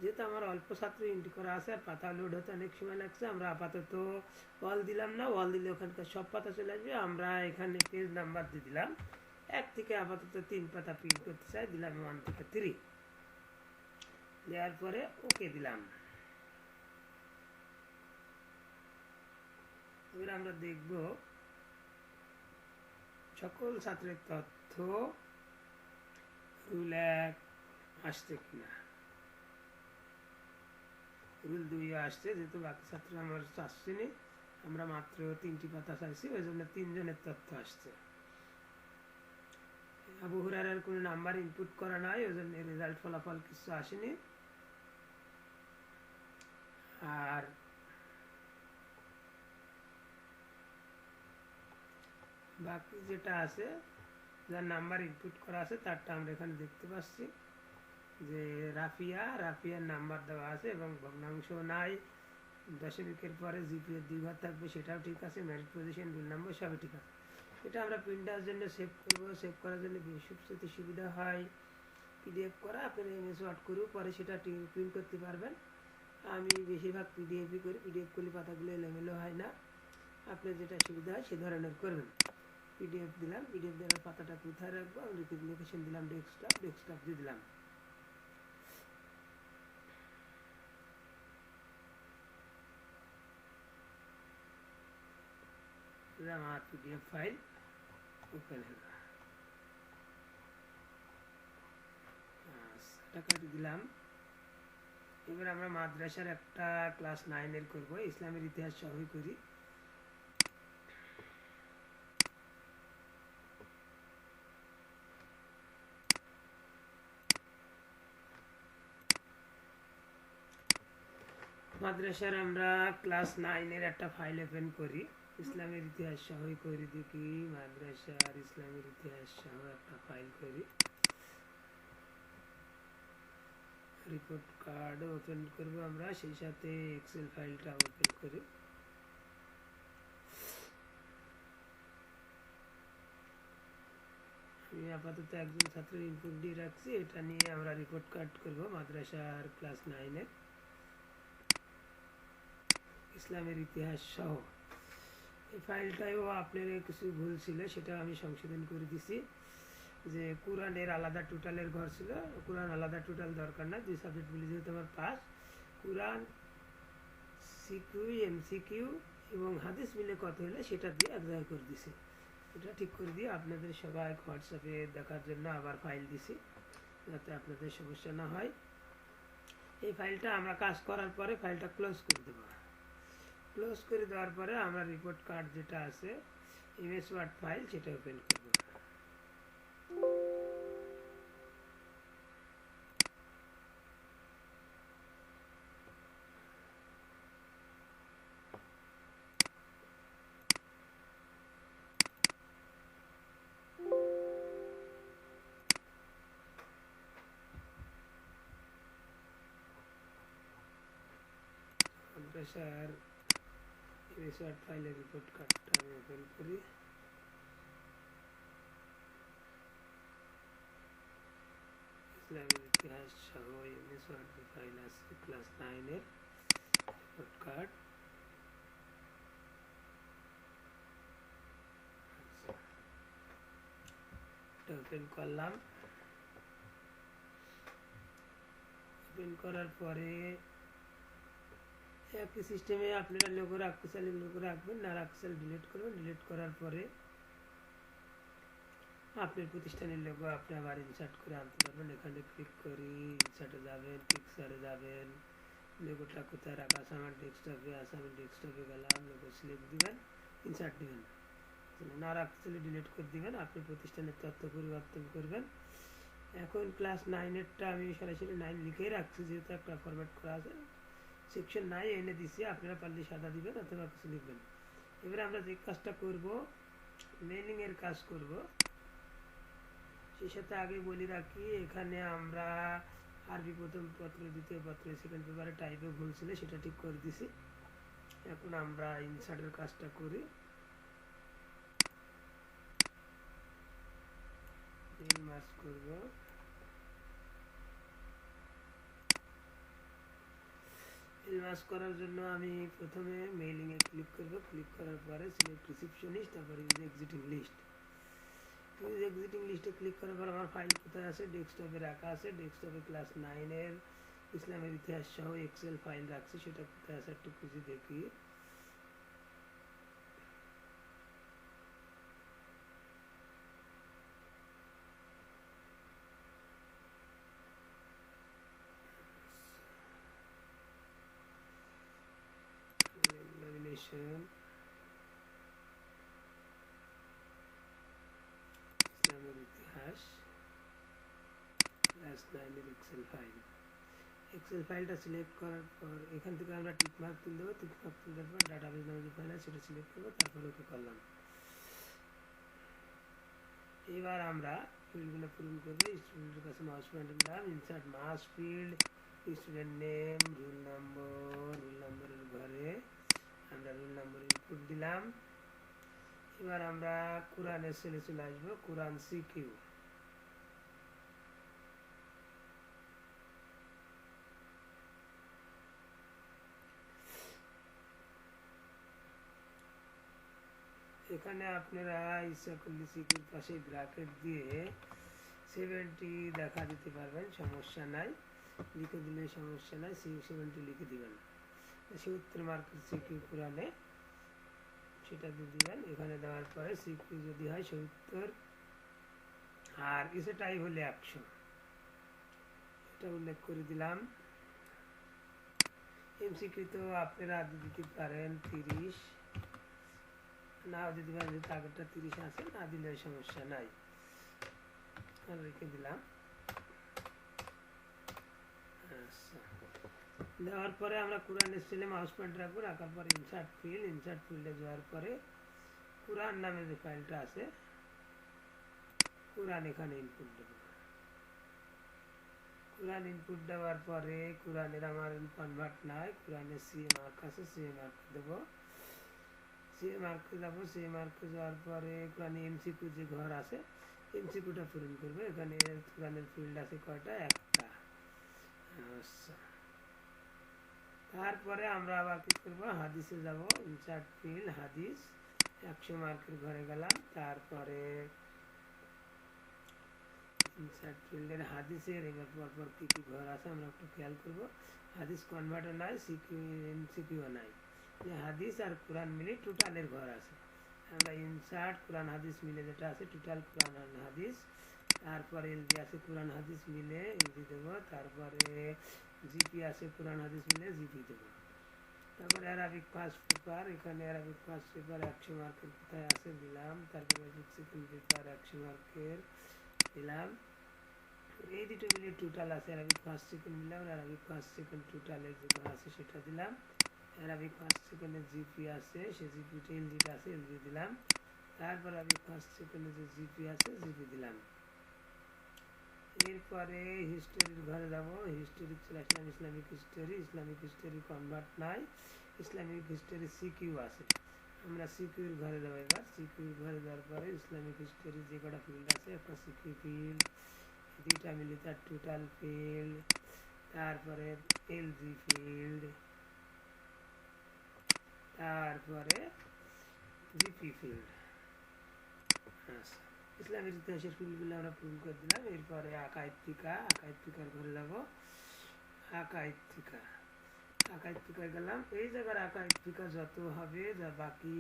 যেহেতু আমার অল্প ছাত্র এন্ট্রি করা আছে আর পাতা লোড হতে অনেক সময় লাগছে, আমরা আপাতত ওয়াল দিলাম না, ওয়াল দিলে ওখানকার সব পাতা চলে আসবে। আমরা এখানে পেজ নাম্বার দিয়ে দিলাম 1 থেকে আপাতত 3 পাতা প্রিন্ট করতে চাই, দিলাম 1 থেকে 3, দেওয়ার পরে ওকে দিলাম। এবার আমরা দেখব সকল ছাত্রের তথ্য রুল 1 আসছে কিনা। রুল 2 আসছে, যেহেতু বাকি ছাত্র আমার আসছেনি, আমরা মাত্র 3টি পাতা চাইছি, ওই জন্য 3 জনের তথ্য আসছে। আবু হুরায়রার কোনো নাম্বার ইনপুট করা নাই, ওই জন্য রেজাল্ট ফলাফল কিছু আসেনি। আর বাকি যেটা আছে, যার নাম্বার ইনপুট করা আছে তারটা আমরা এখানে দেখতে পাচ্ছি যে রাফিয়ার নাম্বার দেওয়া আছে এবং ভগ্নাংশ নাই, দশমিকের পরে জিপিএ 2 ঘর থাকবে, সেটাও ঠিক আছে, মেরিট পজিশন, রুল নাম্বার সবই ঠিক আছে। এটা আমরা প্রিন্ট আউটের জন্য সেভ করব। সেভ করার জন্য সবচেয়ে সুবিধা হয় পিডিএফ করা। আপনি এমএস ওয়ার্ড করেও পরে সেটা প্রিন্ট করতে পারবেন। আমি বেশিরভাগ পিডিএফই করি, পিডিএফ করলে পাতাগুলো এলোমেলো হয় না। আপনার যেটা সুবিধা হয় সে ধরনের করবেন। পিডিএফ দিলাম, পিডিএফ দেওয়ার পাতাটা কোথায় রাখবো, লোকেশন দিলাম ডেস্কটপ দিয়ে দিলাম। আমার পিডিএফ ফাইল ওপেন হলো, টাকা দিলাম। এবার আমরা মাদ্রাসার একটা ক্লাস 9 করব, ইসলামের ইতিহাস সবই করি। মাদ্রাসার আমরা ক্লাস 9 একটা ফাইল ওপেন করি, ইসলামের ইতিহাস সহই করি। দেখি মাদ্রাসার ইসলামের ইতিহাস সহ একটা ফাইল করি। রিপোর্ট কার্ড ওপেন করব আমরা, সেই সাথে এক্সেল ফাইলটা ওপেন করি। আমি আপাতত একজন ছাত্রের ইনপুট দিয়ে রাখছি, এটা নিয়ে আমরা রিপোর্ট কার্ড করব মাদ্রাসার ক্লাস 9 ইসলামের ইতিহাস সহ। এই ফাইলটাও আপনার কিছু ভুল ছিল, সেটা আমি সংশোধন করে দিছি। যে কোরআনের আলাদা টোটালের ঘর ছিল, কোরআন আলাদা টোটাল দরকার না, 2 সাবজেক্টগুলি যেহেতু আমার পাস, কোরআন সিকিউ এমসিকিউ এবং হাদিস মিলে কত হলে সেটা দিয়ে এক জায়গায় করে দিছি। এটা ঠিক করে দিয়ে আপনাদের সবাই হোয়াটসঅ্যাপে দেখার জন্য আবার ফাইল দিছি, যাতে আপনাদের সমস্যা না হয়। এই ফাইলটা আমরা কাজ করার পরে ফাইলটা ক্লোজ করে দেব। ক্লোজ করে দেওয়ার পরে আমরা রিপোর্ট কার্ড যেটা আছে এমএস ওয়ার্ড ফাইল সেটা ওপেন করব। মাদ্রাসার এমএস ওয়ার্ড ফাইলের রিপোর্ট কার্ডটা আমি ওপেন করি। ইসলামের ইতিহাস সহ এমএস ওয়ার্ড ফাইল আছে ক্লাস 9 রিপোর্ট কার্ড। ওপেন করলাম। ওপেন করার পরে একই সিস্টেমে আপনারা লোগো রাখতে চাইলে লোগো রাখবেন, না রাখতে চাইলে ডিলিট করবেন। ডিলিট করার পরে আপনার প্রতিষ্ঠানের লোগো আপনি আবার ইনসার্ট করে আনতে পারবেন। এখানে ক্লিক করি, ইনসার্টে যাবেন, পিকচারে যাবেন, লোগোটা কোথায় রাখা আছে, আমার ডেস্কটপে আছে, আমি ডেস্কটপে গেলাম, লোগো সিলেক্ট দিবেন, ইনসার্ট দিবেন। না রাখতে চাইলে ডিলিট করে দিবেন। আপনি প্রতিষ্ঠানের তথ্য পরিবর্তন করবেন। এখন ক্লাস 9 আমি সরাসরি 9 লিখেই রাখছি, যেহেতু একটা ফরম্যাট করা আছে। সেকশন 9 এনে দিচ্ছি, আপনারা পারলে সাদা দিবেন অথবা কিছু লিখবেন। এবারে আমরা যে কাজটা করব, মেইলিংয়ের কাজ করব। সেই সাথে আগে বলে রাখি, এখানে আমরা আরবি প্রথম পত্র, দ্বিতীয় পত্র, সেকেন্ড পেপারে টাইপে ভুল ছিল, সেটা ঠিক করে দিছি। এখন আমরা ইনসার্টের কাজটা করি। মার্জ করব। মার্জ করার জন্য আমি প্রথমে মেইলিংয়ে ক্লিক করব। ক্লিক করার পরে সিলেক্ট রিসিপশনিস্ট, তারপরে use existing list. Use existing লিস্টে ক্লিক করার পর আমার ফাইল কোথায় আছে? ডেস্কটপে রাখা আছে। ডেস্কটপে ক্লাস 9-এর ইসলামের ইতিহাস সহ এক্সেল ফাইল রাখছি, সেটা কোথায় আছে একটু খুঁজে দেখি। ল্যামিনেশন ইসলামের ইতিহাস ক্লাস 9-এর এক্সেল ফাইল। এক্সেল ফাইলটা সিলেক্ট করার পর এখান থেকে আমরা টিকমার্ক তুলে দেবো। টিকমার্ক তুলে দেওয়ার পর ডাটাবেস নামে যে ফাইল আছে সেটা সিলেক্ট করবো, তারপরে ওকে করলাম। এবার আমরা ফিল্ডগুলো পূরণ করবো। স্টুডেন্টের কাছে মাউস পয়েন্টার দিলাম, ইনসার্ট মাস field, student name, roll number, roll নম্বরের ঘরে আমরা রোল নম্বর ইনপুট দিলাম। এবার আমরা কোরআনের সেলে চলে আসবো, কোরআন সিকিউ। এখানে আপনারা ইচ্ছা করলে সিকিউর পাশে ব্র্যাকেট দিয়ে 70 দেখা দিতে পারবেন, সমস্যা নাই। লিখে দিলে সমস্যা নাই, 70 লিখে দিবেন। 70 মার্কের সিকিউ কোরআনে সেটা দিয়ে দিবেন। এখানে দেওয়ার পরে সিকিউ যদি হয় 70 আর ইসে টাইপ হলে 100, এটা উল্লেখ করে দিলাম। এমসিকিউ তো আপনারা দিতে পারেন 30, নাও দিতে পারেন, যেহেতু আগেরটা 30 আছে, না দিলে সমস্যা নাই, রেখে দিলাম। আচ্ছা, দেওয়ার পরে আমরা কোরআনের সেলে মাউস পয়েন্ট রাখবো। রাখার পরে ইনসার্ট ফিল্ড, ইনসার্ট ফিল্ডে যাওয়ার পরে কোরআন নামে যে ফাইলটা আছে কোরআন এখানে ইনপুট দেব। কোরআন ইনপুট দেওয়ার পরে কোরআনের আমার কনভার্ট নাই, কোরআনের সিএ মার্ক আছে, সিএ মার্ক দেবো। সিএ মার্কে যাবো। সিএ মার্কে যাওয়ার পরে কোরআনে এমসিকিউ যে ঘর আছে এমসিকিউটা পূরণ করবে। এখানে কোরআনের ফিল্ড আছে কয়টা? একটা। আচ্ছা, তারপরে আমরা আবার কি করবো? হাদিসে যাব। ইনসার্ট ফিল্ড, হাদিস, 100 মার্কের ঘরে গেলাম। তারপরে ইনসার্ট ফিল্ডের হাদিসের এবার পরপর কী কী ঘর আছে আমরা একটু খেয়াল করব। হাদিস কনভার্টার নাই, সিকিউ এমসিকিউ নাই, হাদিস আর কোরআন মিলে টোটালের ঘর আছে। আমরা ইনসার্ট কোরআন হাদিস মিলে যেটা আছে টোটাল কোরআন হাদিস, তারপরে এলজি আছে কোরআন হাদিস মিলে এলজি দেবো। তারপরে জিপি আছে কোরআন হাদিস মিলে জিপি দেবো। তারপরে অ্যারাবিক ফার্স্ট পেপার, এখানে অ্যারাবিক ফার্স্ট পেপার 100 মার্কের কোথায় আছে দিলাম। তারপরে সেকেন্ড পেপার 100 মার্কের দিলাম। এই দুটো মিলে টোটাল আছে, অ্যারাবিক ফার্স্ট সেকেন্ড দিলাম। অ্যারাবিক ফার্স্ট সেকেন্ড টোটালের যে আছে সেটা দিলাম। অ্যারাবিক ফার্স্ট সেকেন্ডের জিপি আছে, সে জিপিটা এলজিটা আছে, এলজি দিলাম। তারপর অ্যারাবিক ফার্স্ট সেকেন্ডের যে জিপি আছে জিপি দিলাম। এরপরে হিস্টোরির ঘরে যাব। হিস্টোরি চলে আসলাম, Islamic history. Islamic history convert নাই, ইসলামিক হিস্টোরি সিকিউ আছে, আমরা সিকিউর ঘরে যাবো। এবার সিকিউর ঘরে যাওয়ার পরে ইসলামিক হিস্টোরি যে কটা ফিল্ড আছে, একটা সিকিউ ফিল্ড, দুইটা মিলে তার টোটাল ফিল্ড, তারপরে এলজি ফিল্ড, তারপরে জিপি ফিল্ড। আচ্ছা, ইসলামের ইতিহাসের ফিল্ডগুলো আমরা পূরণ করে দিলাম। এরপরে আকাইত্তিকা, আকাইত্তিকার ঘরে যাব। আকাইত্তিকা, আকাইত্তিকায় গেলাম। এই জায়গার আকাইত্তিকা যত হবে, যা বাকি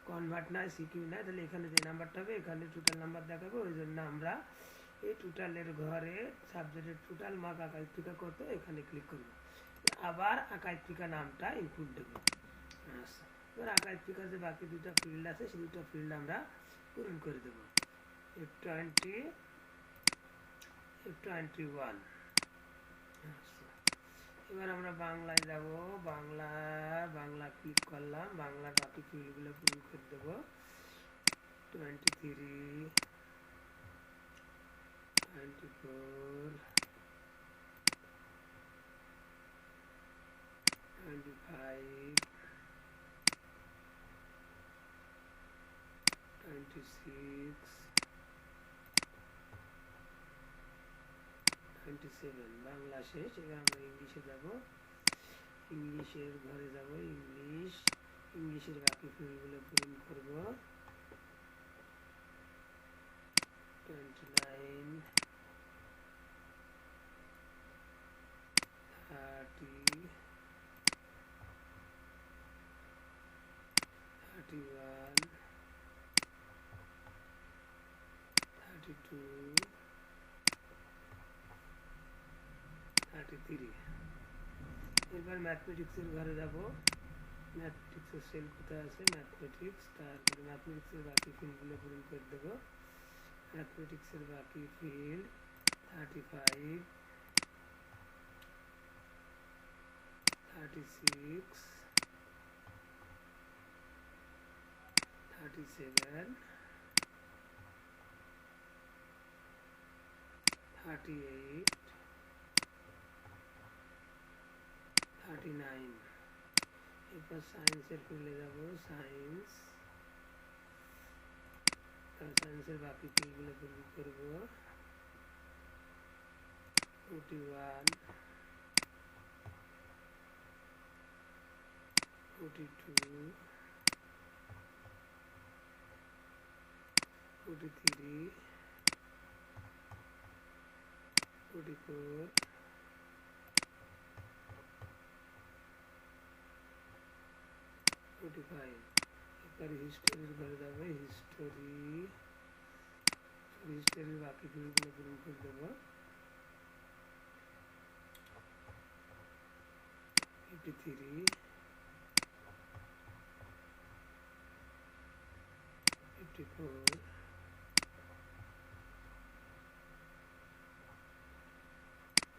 কনভার্ট নাই, সিকিউ নাই, তাহলে এখানে যে নাম্বারটা হবে এখানে টোটাল নাম্বার দেখাবে। ওই জন্য আমরা এই টোটালের ঘরে সাবজেক্টের টোটাল মার্ক আকাইত্তিকা কত এখানে ক্লিক করব। আবার আকাইত্তিকা নামটা ইনপুট দেবো। আচ্ছা, এবার আকাইত্তিকার যে বাকি দুটা ফিল্ড আছে সেই দুটা ফিল্ড আমরা পূরণ করে দেবো। F20, F21। এবার আমরা বাংলায় যাব। বাংলা ক্লিক করলাম, বাংলার বাকি ফিল্ডগুলো পূরণ করে দেবো। 23, 24, 25, 26, 27 বাংলা শেষ। এবার আমরা ইংলিশে যাব। ইংলিশের ঘরে যাব। ইংলিশের বাকি ফিল্ডগুলো পূরণ করব। 29, 30, 31, 32, 33। এবার ম্যাথমেটিক্সের ঘরে যাব। ম্যাথমেটিক্সের সেল কোথায় আছে? ম্যাথমেটিক্স, তারপরে ম্যাথমেটিক্সের বাকি ফিল্ডগুলো পূরণ করে দেব। ম্যাথমেটিক্সের বাকি ফিল্ড 35, 36, 37, 38, 39। এরপর সায়েন্সের ফিল্ডে যাব। সায়েন্সের বাকি ফিল্ডগুলো পূরণ করব। 41, 42, 43, 44, 45। এরপর হিস্টোরির ঘরে যাবে। হিস্টোরির বাকি ফিল্ডগুলো পূরণ করে দেব। 53, 54,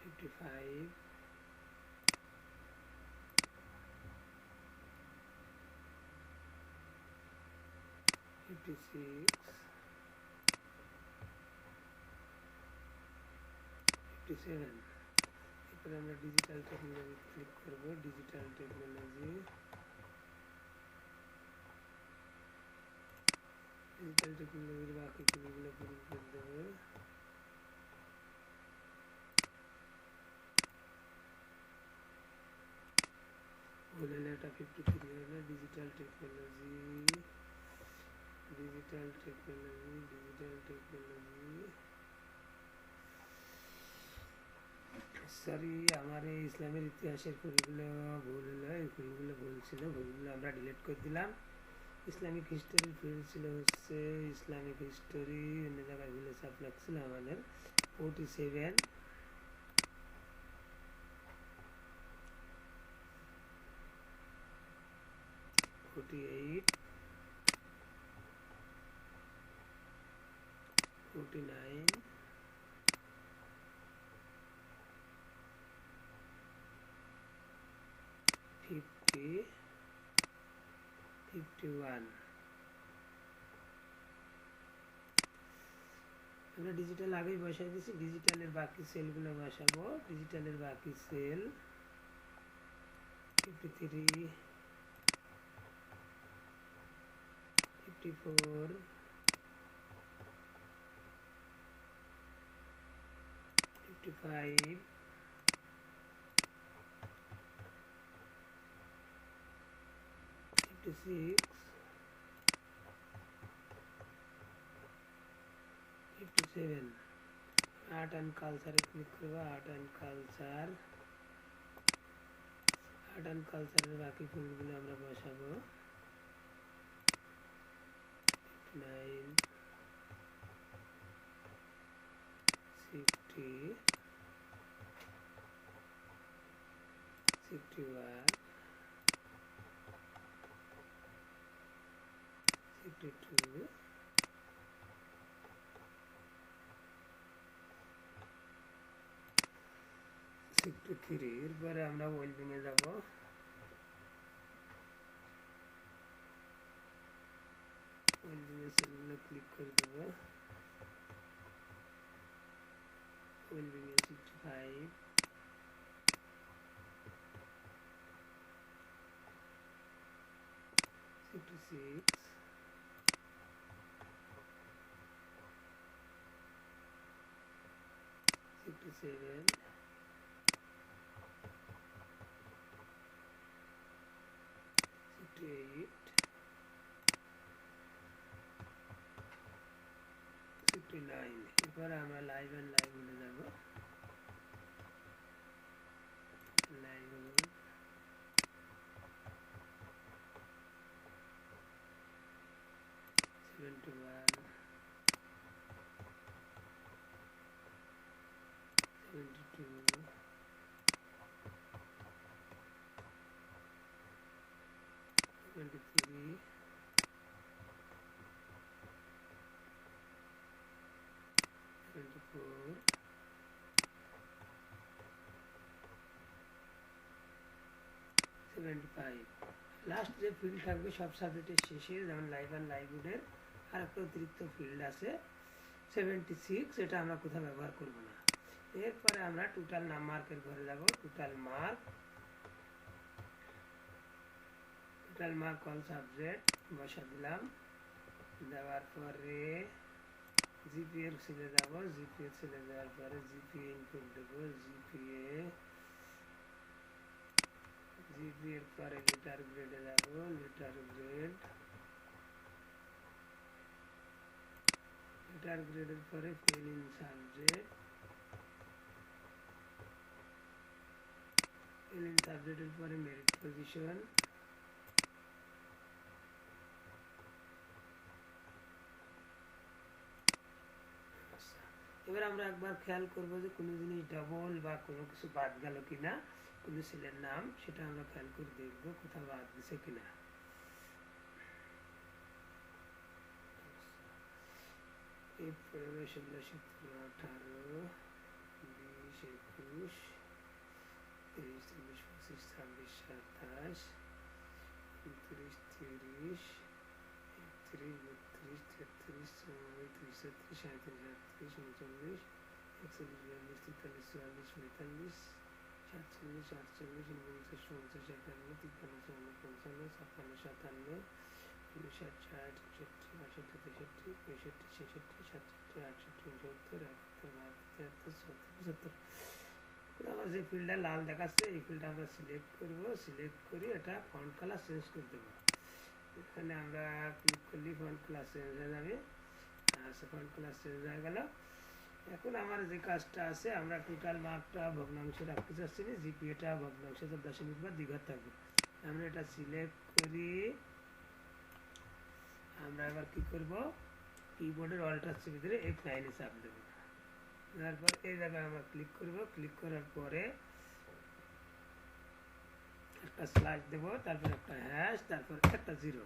55, 56, 57। এরপরে আমরা ডিজিটাল টেকনোলজি ক্লিক করব। ডিজিটাল টেকনোলজির বাকি ফিল্ডগুলো পূরণ করে দেব। ভুল হলে এটা 53 হবে। ডিজিটাল টেকনোলজি, সরি, আমার এই ইসলামের ইতিহাসের ফিল্ডগুলো ভুল হলো। এই ফিল্ডগুলো ভুল ছিল, ভুলগুলো আমরা ডিলিট করে দিলাম। ইসলামিক হিস্টোরির ফিল্ড ছিল হচ্ছে ইসলামিক হিস্টোরি, অন্য জায়গায় ভুলে চাপ লাগছিল আমাদের। 47, 48, 49, 50, 51। আমরা ডিজিটাল আগেই বসাই দিয়েছি। ডিজিটালের বাকি সেলগুলো বসাবো। ডিজিটালের বাকি সেল 53, 54, 55, 56, 57। আর্ট অ্যান্ড কালচারে ক্লিক করবো। আর্ট অ্যান্ড কালচারের বাকি ফিল্ডগুলো আমরা বসাবো। 9, 60, 61, 62, 63। এরপরে আমরা ওয়েলবিংয়ে যাব। ওয়েলবিংয়ে সেলগুলো ক্লিক করে দেবো। ওয়েলবিংয়ে 65, 67, 68, 69। এরপরে আমরা লাইভ অ্যান্ড লাইভহুডে যাব। লাইভহুড 71, 72, 73, 74, 75। লাস্ট যে ফিল্ড থাকবে সব সাবজেক্টের শেষে, যেমন লাইভ অ্যান্ড লাইভহুডের আর একটা অতিরিক্ত ফিল্ড আছে 76, এটা আমরা কোথাও ব্যবহার করব না। এরপরে আমরা টোটাল মার্কের ঘরে যাব। টোটাল মার্ক অল সাবজেক্ট বসা দিলাম। দেওয়ার পরে জিপিএর সেলে যাব। জিপিএ সেলে যাওয়ার পরে জিপিএ ইনপুট দেবো। জিপিএ এর পরে লেটার গ্রেডে যাব। লেটার গ্রেডের পরে ফিল ইন সাবজেক্টের পরে মেরিট পজিশন। এবার আমরা একবার খেয়াল করবো যে কোনো জিনিস ডবল বা কোনো কিছু বাদ গেল কিনা, কোনো সেলের নাম, সেটা আমরা খেয়াল করে দেখবো কোথাও বাদ দিছে কিনা। এই 15, 16, 17, 18, 20, 21, 23, 24, 25, 26, 27, 29, 30, 31, 32, 33, 34, 35, 36, 37, 38, 39, 40, 41, 42, 43, 44, 45, 46, 47, 48, 49, 50, 51, 52, 53, 54, 55, 56, 57, 58, 59, 60, 61, 62, 63, 64, 65, 66, 67, 78, 79, 80, 81, 82, 83, 84, 85, 86, 87। আমার যে ফিল্ডটা লাল দেখাচ্ছে এই ফিল্ডটা আমরা সিলেক্ট করব। সিলেক্ট করে এটা ফন্ট কালার চেঞ্জ করে দেবো। এখানে আমরা ক্লিক করলে ফন্ট কালার চেঞ্জ হয়ে যাবে। আচ্ছা, ফন্ট কালার চেঞ্জ হয়ে গেল। এখন আমার যে কাজটা আছে, আমরা টোটাল মার্কটা ভগ্নাংশে রাখতে চাচ্ছি না, জিপিএটা ভগ্নাংশে তো দশমিক বা দ্বিঘাত থাকবে। আমরা এটা সিলেক্ট করি। আমরা এবার কি করব, কিবোর্ডের অল্টার চেপে ধরে F9 এ চাপ দেবো। তারপর এই জায়গায় আমরা ক্লিক করব। ক্লিক করার পরে একটা স্ল্যাশ দেবো, তারপর একটা হ্যাশ, তারপর একটা 0।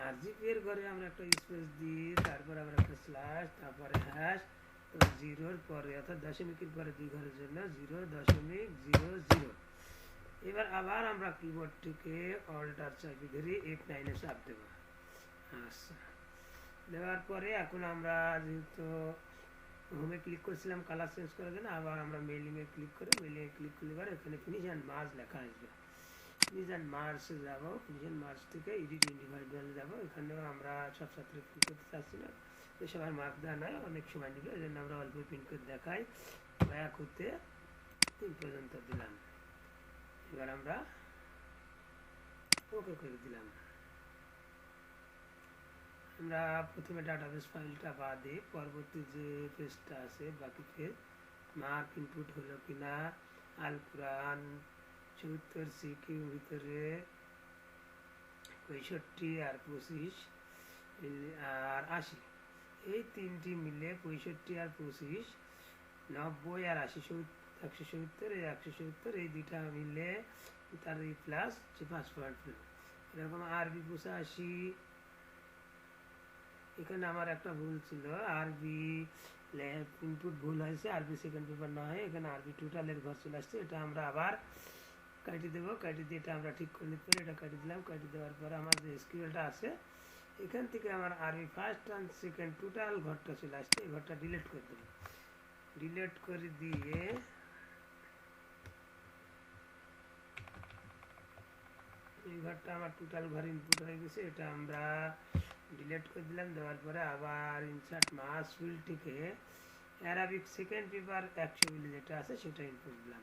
আর জিপিএর ঘরে আমরা একটা স্পেস দিই, তারপর আমরা একটা স্ল্যাশ, তারপরে হ্যাশ, 0-র পরে অর্থাৎ দশমিকের পরে 2 ঘরের জন্য 0.00। এবার আবার আমরা কিবোর্ডটিকে অল্টার চাপে ধরে F9 এ চাপ দেব। আচ্ছা, দেওয়ার পরে এখন আমরা যেহেতু হোমে ক্লিক করেছিলাম কালার চেঞ্জ করার জন্য, আবার আমরা মেইলিংয়ে ক্লিক করে মেইলিংয়ে ক্লিক করলে এবার এখানে ফিনিশ অ্যান্ড মার্জ লেখা আসবে। ফিনিশ অ্যান্ড মার্জে যাবো। ফিনিশ অ্যান্ড মার্জ থেকে এডিট ইন্ডিভিজুয়ালে যাবো। এখানেও আমরা সব ছাত্র প্রিন্ট করতে চাচ্ছি না, তো সবার মার্ক দেওয়া নয়, অনেক সময় নেবে, এই জন্য আমরা অল্প প্রিন্ট করে দেখাই। 1 হতে 3 পর্যন্ত দিলাম। এবার আমরা ওকে করে দিলাম। আমরা প্রথমে ডাটাবেস ফাইলটা বাদে পরবর্তী যে পেজটা আছে, বাকি পেজ মার্ক ইনপুট হলো কিনা, আল কোরআন 74 সিকিউ ভিতরে 65 আর 25 আর 80, এই তিনটি মিলে 65 আর 25, 90 আর 80, 170, এই 170, এই দুইটা মিলে তার এই প্লাস যে 5 পয়েন্ট পেল। এরকম আরবি 85, এখানে আমার একটা ভুল ছিল, আরবি ইনপুট ভুল হয়েছে, আরবি সেকেন্ড পেপার না হয় এখানে আরবি টোটালের ঘর চলে আসছে। এটা আমরা আবার কাটি দেবো। কাটি দিয়ে এটা আমরা ঠিক করে নিতে পারি। এটা কাটি দিলাম। কাটি দেওয়ার পরে আমার যে স্কিলটা আছে, এখান থেকে আমার আরবি ফার্স্ট অ্যান্ড সেকেন্ড টোটাল ঘরটা চলে আসছে। এই ঘরটা ডিলিট করে দেবো। ডিলিট করে দিয়ে এই ঘরটা আমার টোটাল ঘর ইনপুট হয়ে গেছে, এটা আমরা ডিলিট করে দিলাম। দেওয়ার পরে আবার ইনসার্ট মাস ফিল্ড থেকে অ্যারাবিক সেকেন্ড পেপার 100 মিলি যেটা আছে সেটা ইনপুট দিলাম।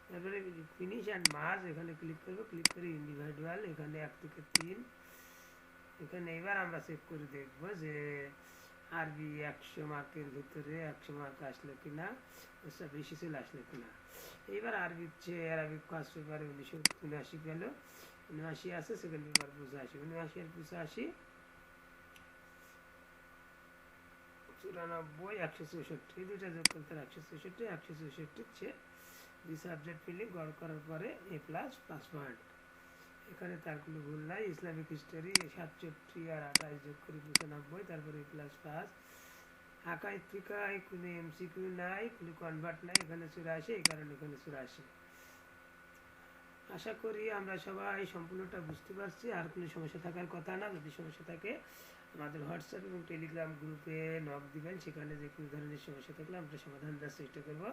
তারপরে ফিনিশ অ্যান্ড মাস এখানে ক্লিক করবো, ক্লিক করে ইন্ডিভিজুয়াল এখানে 1 থেকে 3। এখানে এবার আমরা চেক করে দেখবো যে আরবি 100 মার্কের ভিতরে 100 মার্ক আসলো কিনা, বেশি চলে আসলো কিনা। এইবার আরবির চেয়ে অ্যারাবিক ফার্স্ট পেপারে 1979 পেল, 79 আছে, সেকেন্ড পেপার 85, 79 আর 85 94, 164, এই দুইটা যোগ করতে 164, 164 চেয়ে দুই সাবজেক্ট ফিলিং গড় করার পরে A+ পাস পয়েন্ট। এখানে তার কোনো ভুল নাই। ইসলামিক হিস্টোরি 67 আর 28 যোগ করে 95, তারপরে A+ পাস। আকাইদ ফিকাহ কোনো MCQ নাই, কোনো কনভার্ট নাই, এখানে 84, এই কারণে এখানে 84। আশা করি আমরা সবাই সম্পূর্ণটা বুঝতে পারছি, আর কোনো সমস্যা থাকার কথা না। যদি সমস্যা থাকে আমাদের হোয়াটসঅ্যাপ এবং টেলিগ্রাম গ্রুপে নক দিবেন, সেখানে যে কোনো ধরনের সমস্যা থাকলে আমরা সমাধান দেওয়ার চেষ্টা করব।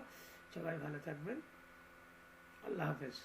সবাই ভালো থাকবেন, আল্লাহ হাফেজ।